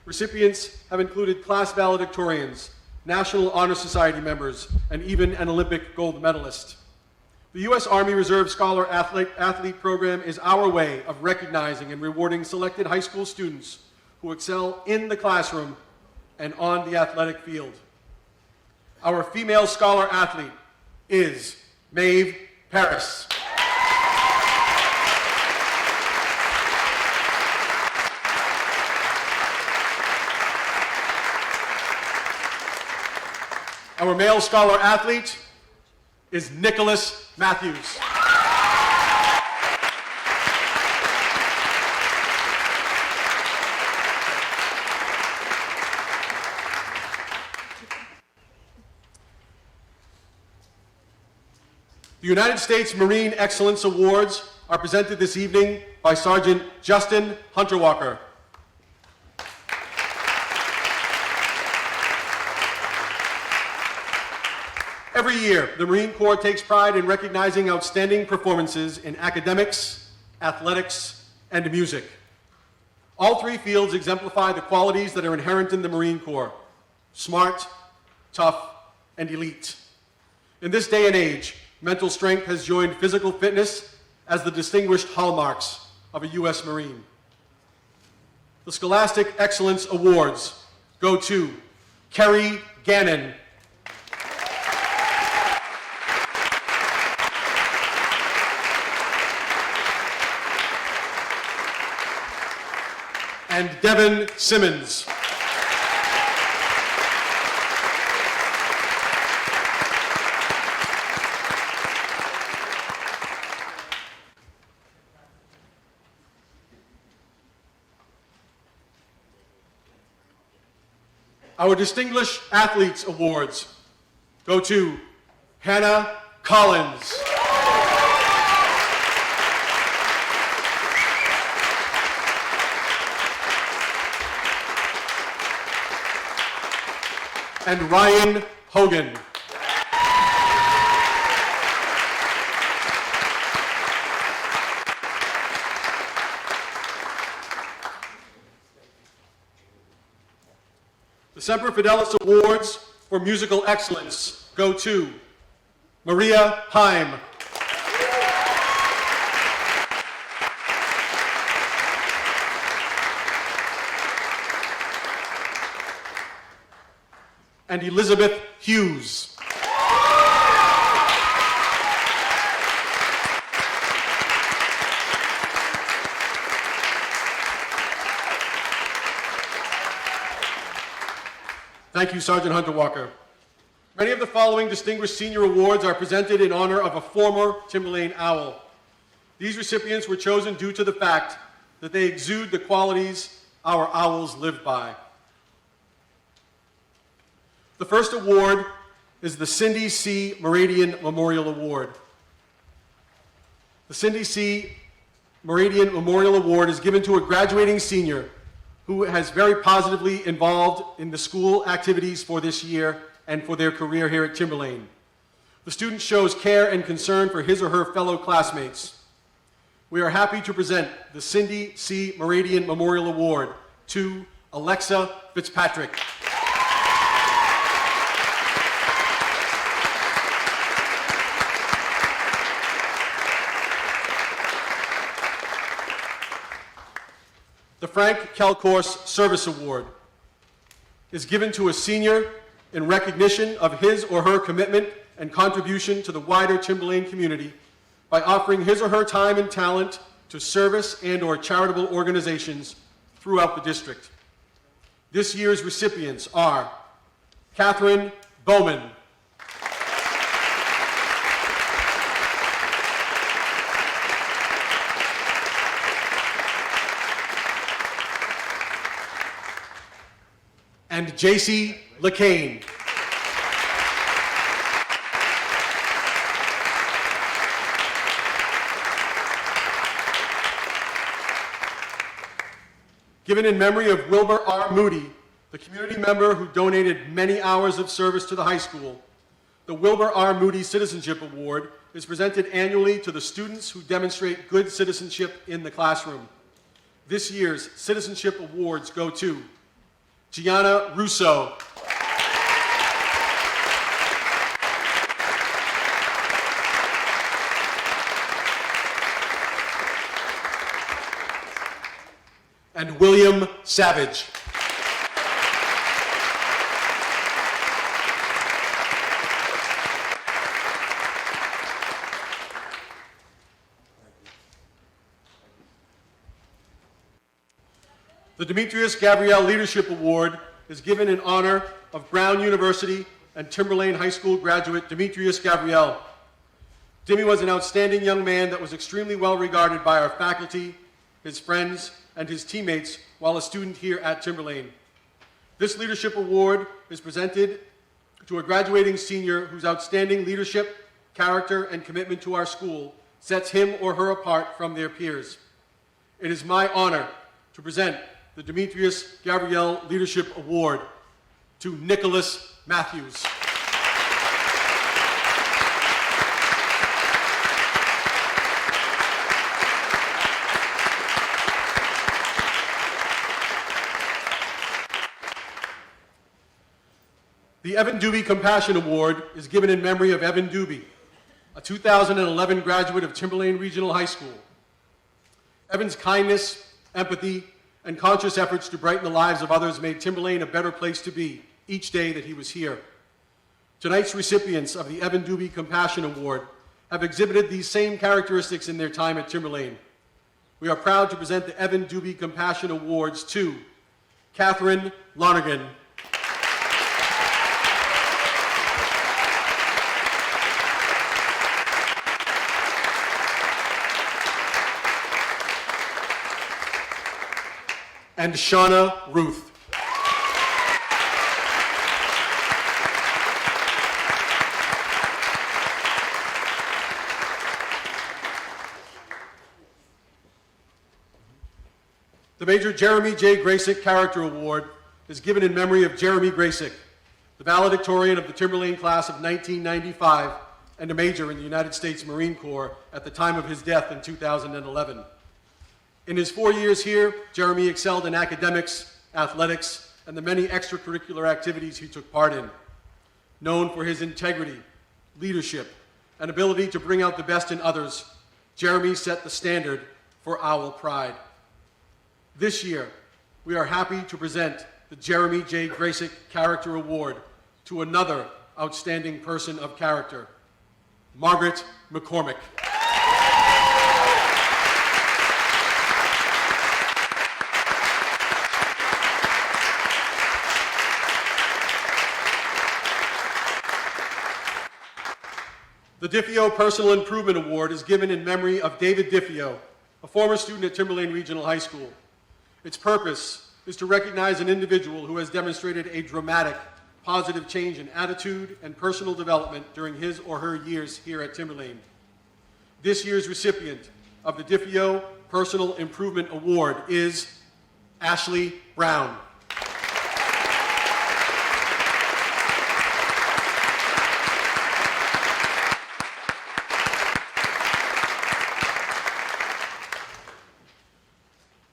Recipients have included class valedictorians, National Honor Society members, and even an Olympic gold medalist. The U.S. Army Reserve Scholar Athlete Program is our way of recognizing and rewarding selected high school students who excel in the classroom and on the athletic field. Our female scholar athlete is Maeve Paris. Our male scholar athlete is Nicholas Matthews. The United States Marine Excellence Awards are presented this evening by Sergeant Justin Hunterwalker. Every year, the Marine Corps takes pride in recognizing outstanding performances in academics, athletics, and music. All 3 fields exemplify the qualities that are inherent in the Marine Corps: smart, tough, and elite. In this day and age, mental strength has joined physical fitness as the distinguished hallmarks of a U.S. Marine. The Scholastic Excellence Awards go to Kerry Gannon, and Devin Simmons. Our Distinguished Athletes Awards go to Hannah Collins, and Ryan Hogan. The Semper Fidelis Awards for Musical Excellence go to Maria Heim, and Elizabeth Hughes. Thank you, Sergeant Hunter Walker. Many of the following distinguished senior awards are presented in honor of a former Timberlane Owl. These recipients were chosen due to the fact that they exude the qualities our owls live by. The first award is the Cindy C. Meridian Memorial Award. The Cindy C. Meridian Memorial Award is given to a graduating senior who has very positively involved in the school activities for this year and for their career here at Timberlane. The student shows care and concern for his or her fellow classmates. We are happy to present the Cindy C. Meridian Memorial Award to Alexa Fitzpatrick. The Frank Kelcourse Service Award is given to a senior in recognition of his or her commitment and contribution to the wider Timberlane community by offering his or her time and talent to service and/or charitable organizations throughout the district. This year's recipients are Catherine Bowman, and J.C. LeCain. Given in memory of Wilbur R. Moody, the community member who donated many hours of service to the high school, the Wilbur R. Moody Citizenship Award is presented annually to the students who demonstrate good citizenship in the classroom. This year's citizenship awards go to Gianna Russo, and William Savage. The Demetrius Gabrielle Leadership Award is given in honor of Brown University and Timberlane High School graduate Demetrius Gabrielle. Dimmy was an outstanding young man that was extremely well regarded by our faculty, his friends, and his teammates while a student here at Timberlane. This leadership award is presented to a graduating senior whose outstanding leadership, character, and commitment to our school sets him or her apart from their peers. It is my honor to present the Demetrius Gabrielle Leadership Award to Nicholas Matthews. The Evan Doobie Compassion Award is given in memory of Evan Doobie, a 2011 graduate of Timberlane Regional High School. Evan's kindness, empathy, and conscious efforts to brighten the lives of others made Timberlane a better place to be each day that he was here. Tonight's recipients of the Evan Doobie Compassion Award have exhibited these same characteristics in their time at Timberlane. We are proud to present the Evan Doobie Compassion Awards to Catherine Lonergan, and Shauna Ruth. The Major Jeremy J. Graysick Character Award is given in memory of Jeremy Graysick, the valedictorian of the Timberlane class of 1995 and a major in the United States Marine Corps at the time of his death in 2011. In his 4 years here, Jeremy excelled in academics, athletics, and the many extracurricular activities he took part in. Known for his integrity, leadership, and ability to bring out the best in others, Jeremy set the standard for Owl Pride. This year, we are happy to present the Jeremy J. Graysick Character Award to another outstanding person of character, Margaret McCormick. The Diffio Personal Improvement Award is given in memory of David Diffio, a former student at Timberlane Regional High School. Its purpose is to recognize an individual who has demonstrated a dramatic, positive change in attitude and personal development during his or her years here at Timberlane. This year's recipient of the Diffio Personal Improvement Award is Ashley Brown.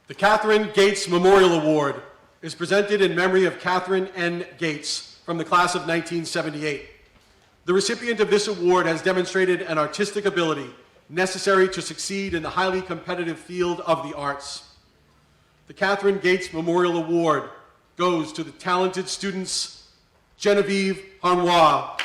The Catherine Gates Memorial Award is presented in memory of Catherine N. Gates from the class of 1978. The recipient of this award has demonstrated an artistic ability necessary to succeed in the highly competitive field of the arts. The Catherine Gates Memorial Award goes to the talented students Genevieve Harnois,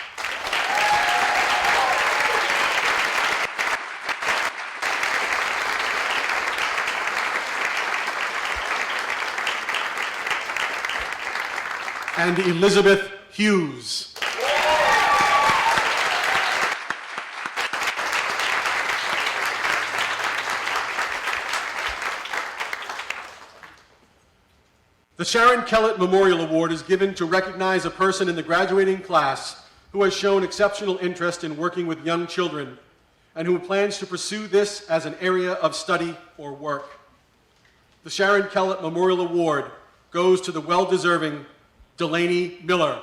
and Elizabeth Hughes. The Sharon Kellett Memorial Award is given to recognize a person in the graduating class who has shown exceptional interest in working with young children and who plans to pursue this as an area of study or work. The Sharon Kellett Memorial Award goes to the well-deserving Delaney Miller.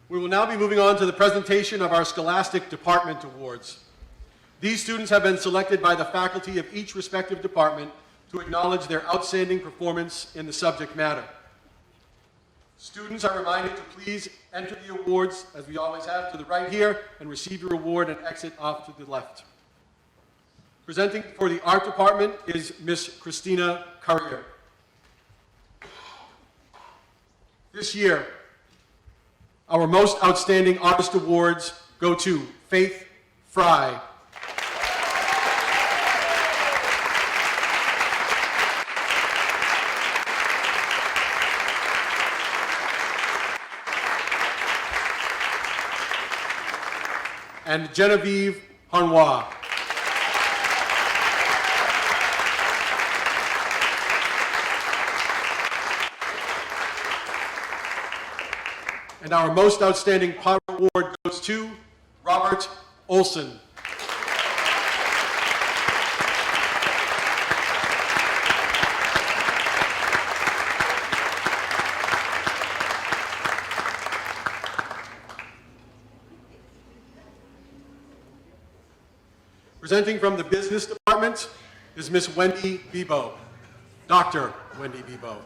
We will now be moving on to the presentation of our Scholastic Department Awards. These students have been selected by the faculty of each respective department to acknowledge their outstanding performance in the subject matter. Students are reminded to please enter the awards, as we always have, to the right here, and receive your award and exit off to the left. Presenting for the art department is Miss Christina Currier. This year, our most outstanding artist awards go to Faith Fry, and Genevieve Harnois. And our most outstanding power award goes to Robert Olson. Presenting from the business department is Miss Wendy Bebo, Dr. Wendy Bebo.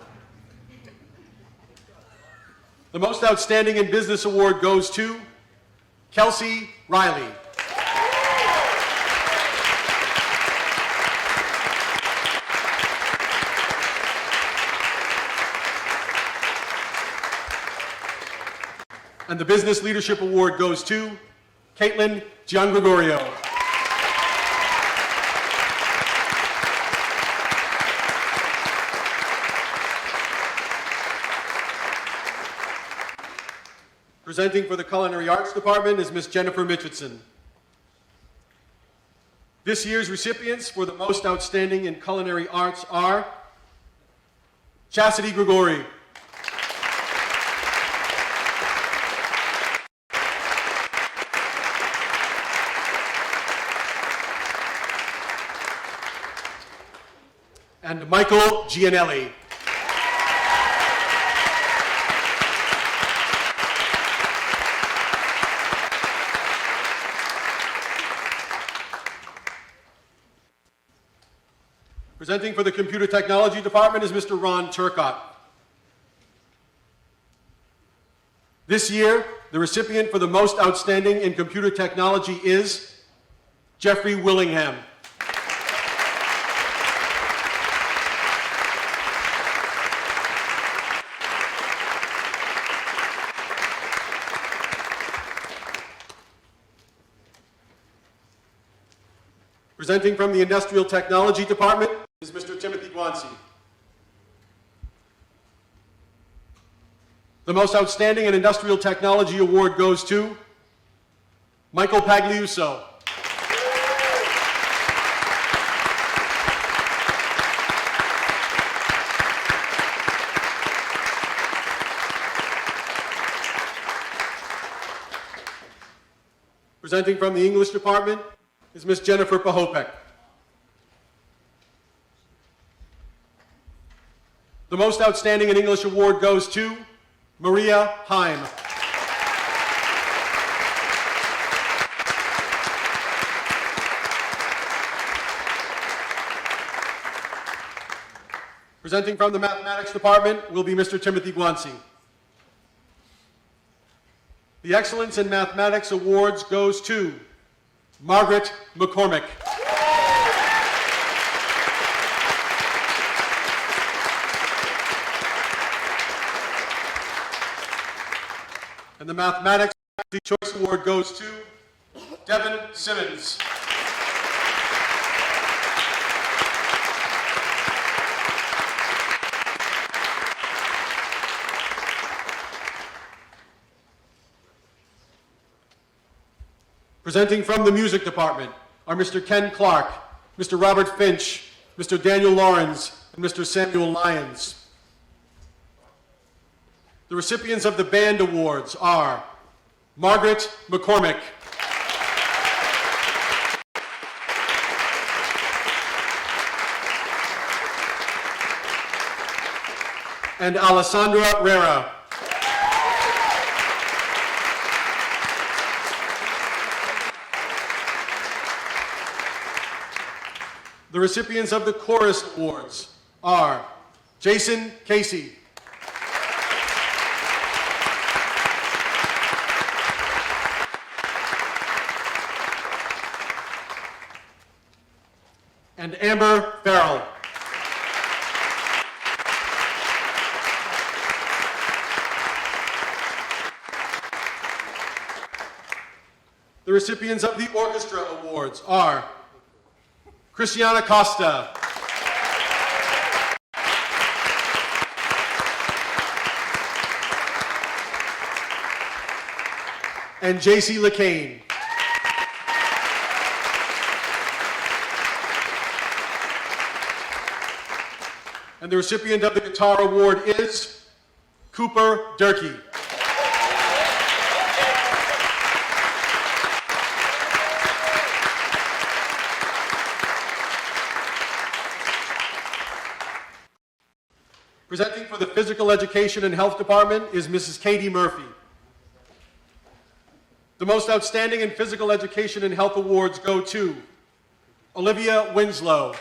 The most outstanding in business award goes to Kelsey Riley. And the business leadership award goes to Caitlin Giangregorio. Presenting for the Culinary Arts Department is Miss Jennifer Mitchison. This year's recipients for the most outstanding in culinary arts are Chastity Grigori, and Michael Gianelli. Presenting for the Computer Technology Department is Mr. Ron Turcott. This year, the recipient for the most outstanding in computer technology is Jeffrey Willingham. Presenting from the Industrial Technology Department is Mr. Timothy Guanci. The most outstanding in Industrial Technology award goes to Michael Pagliuso. Presenting from the English Department is Miss Jennifer Pahopek. The most outstanding in English award goes to Maria Heim. Presenting from the Mathematics Department will be Mr. Timothy Guanci. The Excellence in Mathematics Awards goes to Margaret McCormick. And the Mathematics Faculty Choice Award goes to Devin Simmons. Presenting from the Music Department are Mr. Ken Clark, Mr. Robert Finch, Mr. Daniel Lawrence, and Mr. Samuel Lyons. The recipients of the Band Awards are Margaret McCormick, and Alessandra Rera. The recipients of the Chorus Awards are Jason Casey, and Amber Farrell. The recipients of the Orchestra Awards are Cristiana Costa, and J.C. LeCain. And the recipient of the Guitar Award is Cooper Durkee. Presenting for the Physical Education and Health Department is Mrs. Katie Murphy. The most outstanding in Physical Education and Health Awards go to Olivia Winslow,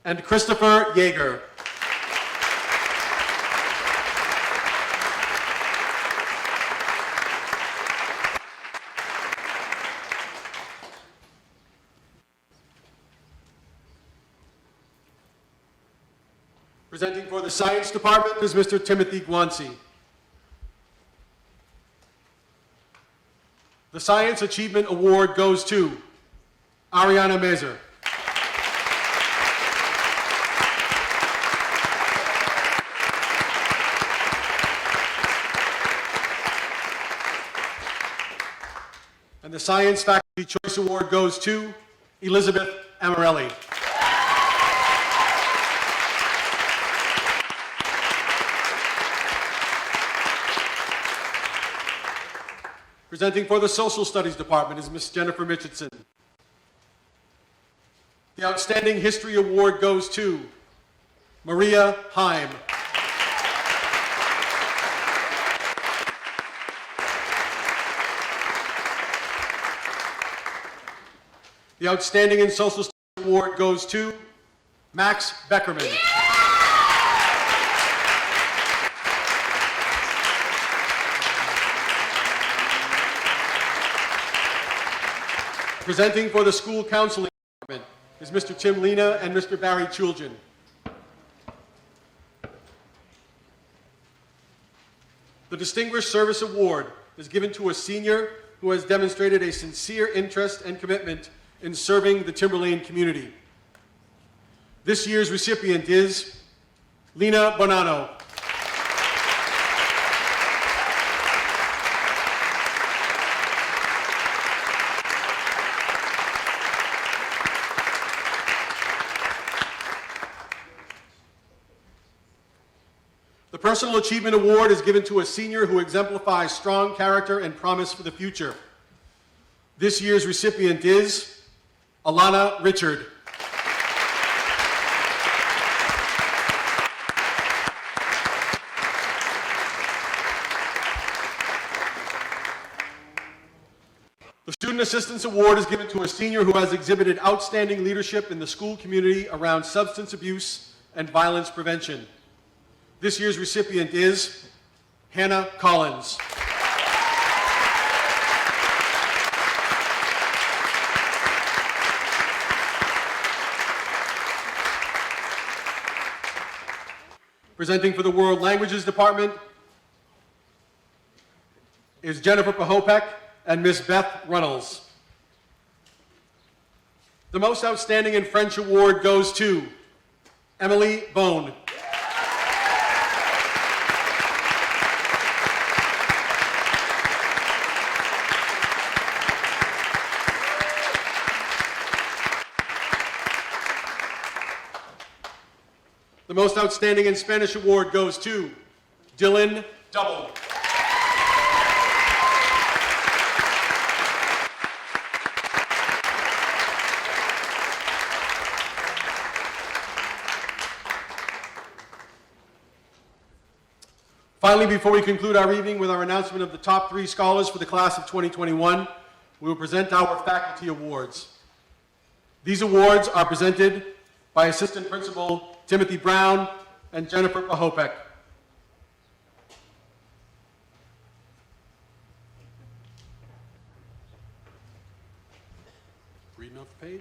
and Christopher Yeager. Presenting for the Science Department is Mr. Timothy Guanci. The Science Achievement Award goes to Ariana Mazer. And the Science Faculty Choice Award goes to Elizabeth Amarelli. Presenting for the Social Studies Department is Ms. Jennifer Mitchison. The Outstanding History Award goes to Maria Heim. The Outstanding in Social Studies Award goes to Max Beckerman. Presenting for the School Counseling Department is Mr. Tim Lena and Mr. Barry Chulgin. The Distinguished Service Award is given to a senior who has demonstrated a sincere interest and commitment in serving the Timberlane community. This year's recipient is Lena Bonanno. The Personal Achievement Award is given to a senior who exemplifies strong character and promise for the future. This year's recipient is Alana Richard. The Student Assistance Award is given to a senior who has exhibited outstanding leadership in the school community around substance abuse and violence prevention. This year's recipient is Hannah Collins. Presenting for the World Languages Department is Jennifer Pahopek and Miss Beth Runnels. The Most Outstanding in French Award goes to Emily Bone. The Most Outstanding in Spanish Award goes to Dylan Double. Finally, before we conclude our evening with our announcement of the top 3 scholars for the class of 2021, we will present our faculty awards. These awards are presented by Assistant Principal Timothy Brown and Jennifer Pahopek. Reading off the page.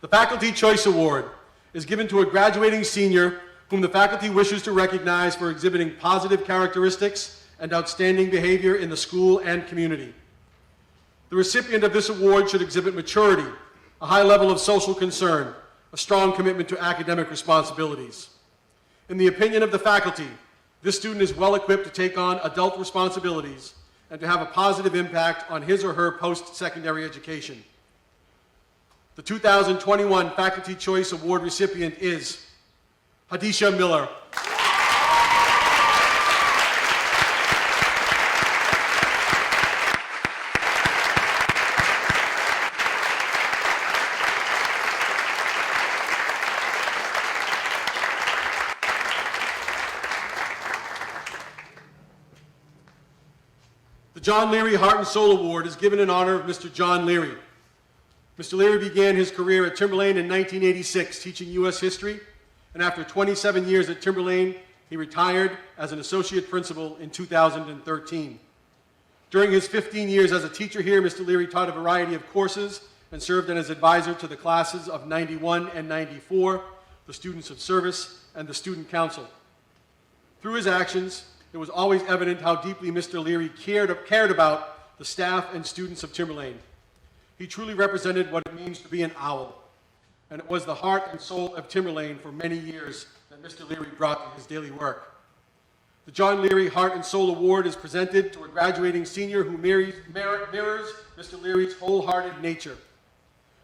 The Faculty Choice Award is given to a graduating senior whom the faculty wishes to recognize for exhibiting positive characteristics and outstanding behavior in the school and community. The recipient of this award should exhibit maturity, a high level of social concern, a strong commitment to academic responsibilities. In the opinion of the faculty, this student is well equipped to take on adult responsibilities and to have a positive impact on his or her post-secondary education. The 2021 Faculty Choice Award recipient is Hadisha Miller. The John Leary Heart and Soul Award is given in honor of Mr. John Leary. Mr. Leary began his career at Timberlane in 1986, teaching U.S. history, and after 27 years at Timberlane, he retired as an associate principal in 2013. During his 15 years as a teacher here, Mr. Leary taught a variety of courses and served as advisor to the classes of 91 and 94, the Students of Service, and the Student Council. Through his actions, it was always evident how deeply Mr. Leary cared about the staff and students of Timberlane. He truly represented what it means to be an owl, and it was the heart and soul of Timberlane for many years that Mr. Leary brought to his daily work. The John Leary Heart and Soul Award is presented to a graduating senior who mirrors Mr. Leary's wholehearted nature.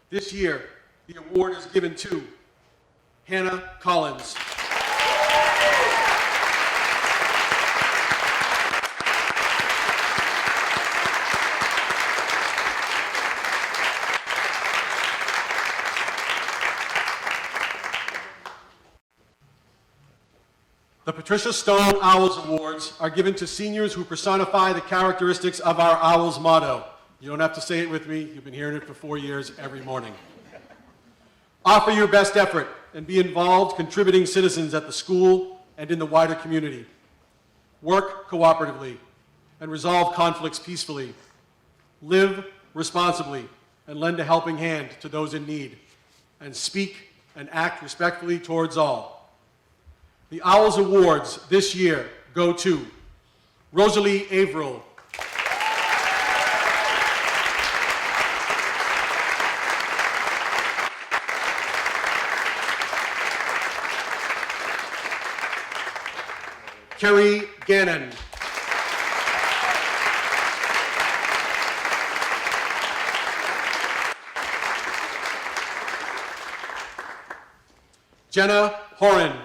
This year, the award is given to Hannah Collins. The Patricia Stone Owls Awards are given to seniors who personify the characteristics of our Owls motto, You don't have to say it with me. You've been hearing it for 4 years every morning. Offer your best effort and be involved, contributing citizens at the school and in the wider community. Work cooperatively and resolve conflicts peacefully. Live responsibly and lend a helping hand to those in need. And speak and act respectfully towards all. The Owls Awards this year go to Rosalie Averill, Kerry Gannon, Jenna Horan,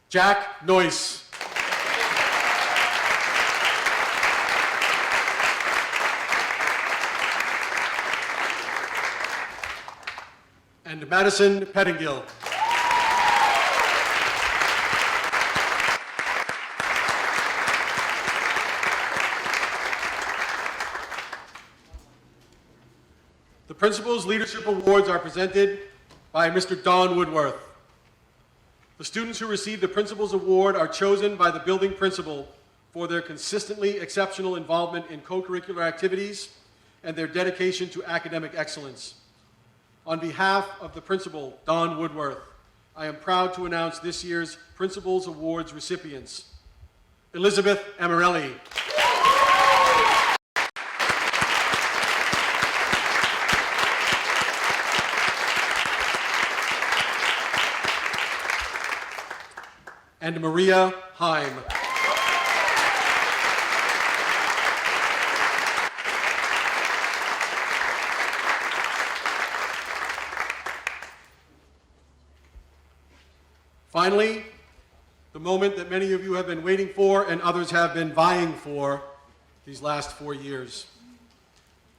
Jack Noyce, and Madison Pettingill. The Principal's Leadership Awards are presented by Mr. Don Woodworth. The students who receive the Principal's Award are chosen by the building principal for their consistently exceptional involvement in co-curricular activities and their dedication to academic excellence. On behalf of the principal, Don Woodworth, I am proud to announce this year's Principal's Awards recipients. Elizabeth Amarelli. And Maria Heim. Finally, the moment that many of you have been waiting for and others have been vying for these last 4 years.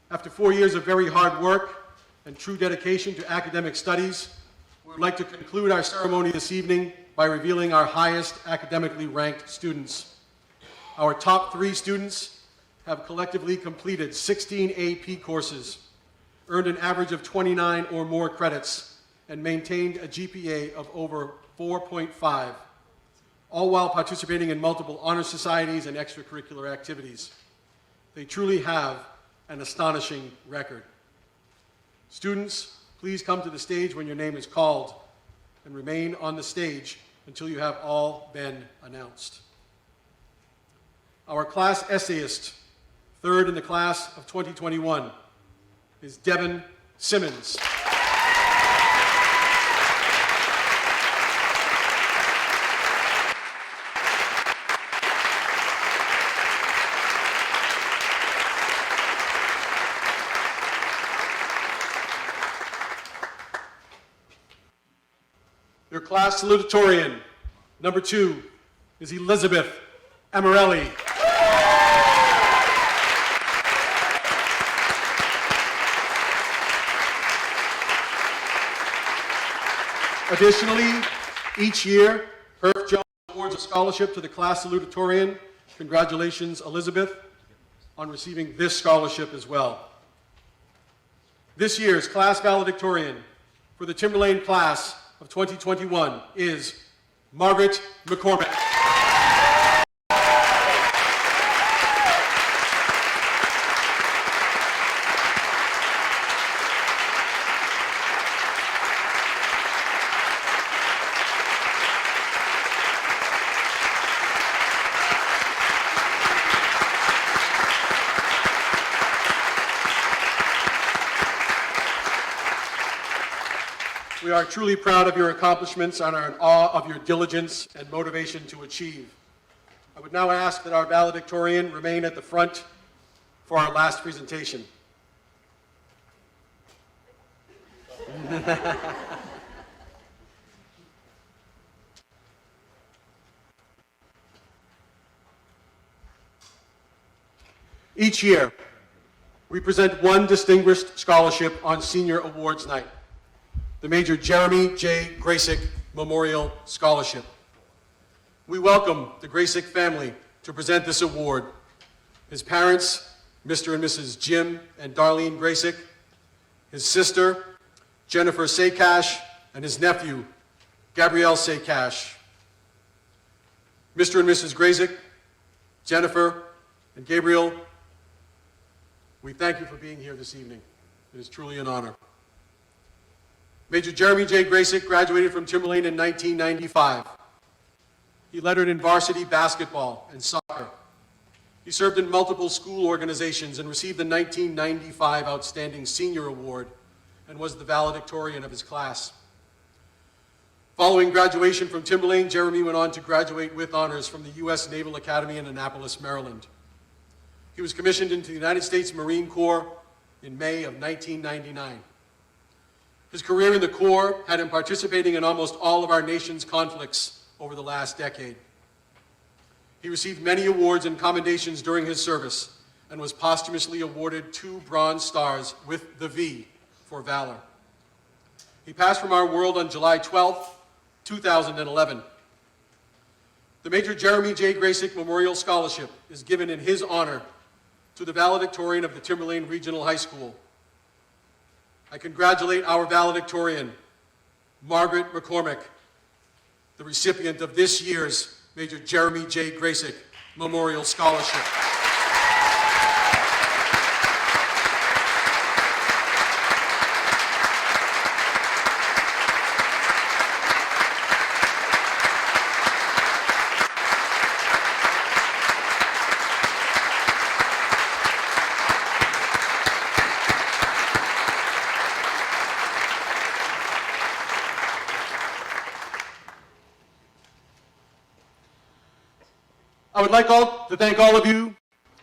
After 4 years of very hard work and true dedication to academic studies, we would like to conclude our ceremony this evening by revealing our highest academically ranked students. Our top 3 students have collectively completed 16 AP courses, earned an average of 29 or more credits, and maintained a GPA of over 4.5, all while participating in multiple honor societies and extracurricular activities. They truly have an astonishing record. Students, please come to the stage when your name is called and remain on the stage until you have all been announced. Our class essayist, third in the class of 2021, is Devin Simmons. Your class salutatorian, number 2, is Elizabeth Amarelli. Additionally, each year, Herff Jones awards a scholarship to the class salutatorian. Congratulations, Elizabeth, on receiving this scholarship as well. This year's class valedictorian for the Timberlane class of 2021 is Margaret McCormick. We are truly proud of your accomplishments and are in awe of your diligence and motivation to achieve. I would now ask that our valedictorian remain at the front for our last presentation. Each year, we present one distinguished scholarship on Senior Awards Night. The Major Jeremy J. Graysick Memorial Scholarship. We welcome the Graysick family to present this award. His parents, Mr. and Mrs. Jim and Darlene Graysick, his sister, Jennifer Sakash, and his nephew, Gabrielle Sakash. Mr. and Mrs. Graysick, Jennifer, and Gabriel, we thank you for being here this evening. It is truly an honor. Major Jeremy J. Graysick graduated from Timberlane in 1995. He lettered in varsity basketball and soccer. He served in multiple school organizations and received the 1995 Outstanding Senior Award and was the valedictorian of his class. Following graduation from Timberlane, Jeremy went on to graduate with honors from the U.S. Naval Academy in Annapolis, Maryland. He was commissioned into the United States Marine Corps in May of 1999. His career in the Corps had him participating in almost all of our nation's conflicts over the last decade. He received many awards and commendations during his service and was posthumously awarded 2 Bronze Stars with the V for valor. He passed from our world on July 12, 2011. The Major Jeremy J. Graysick Memorial Scholarship is given in his honor to the valedictorian of the Timberlane Regional High School. I congratulate our valedictorian, Margaret McCormick, the recipient of this year's Major Jeremy J. Graysick Memorial Scholarship. I would like to thank all of you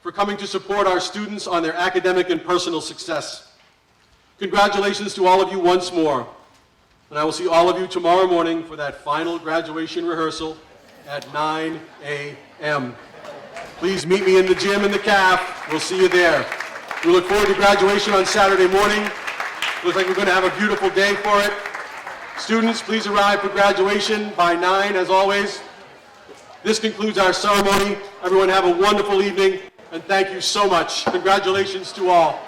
for coming to support our students on their academic and personal success. Congratulations to all of you once more, and I will see all of you tomorrow morning for that final graduation rehearsal at 9 a.m. Please meet me in the gym in the caf. We'll see you there. We look forward to graduation on Saturday morning. Looks like we're going to have a beautiful day for it. Students, please arrive for graduation by 9 as always. This concludes our ceremony. Everyone have a wonderful evening, and thank you so much. Congratulations to all.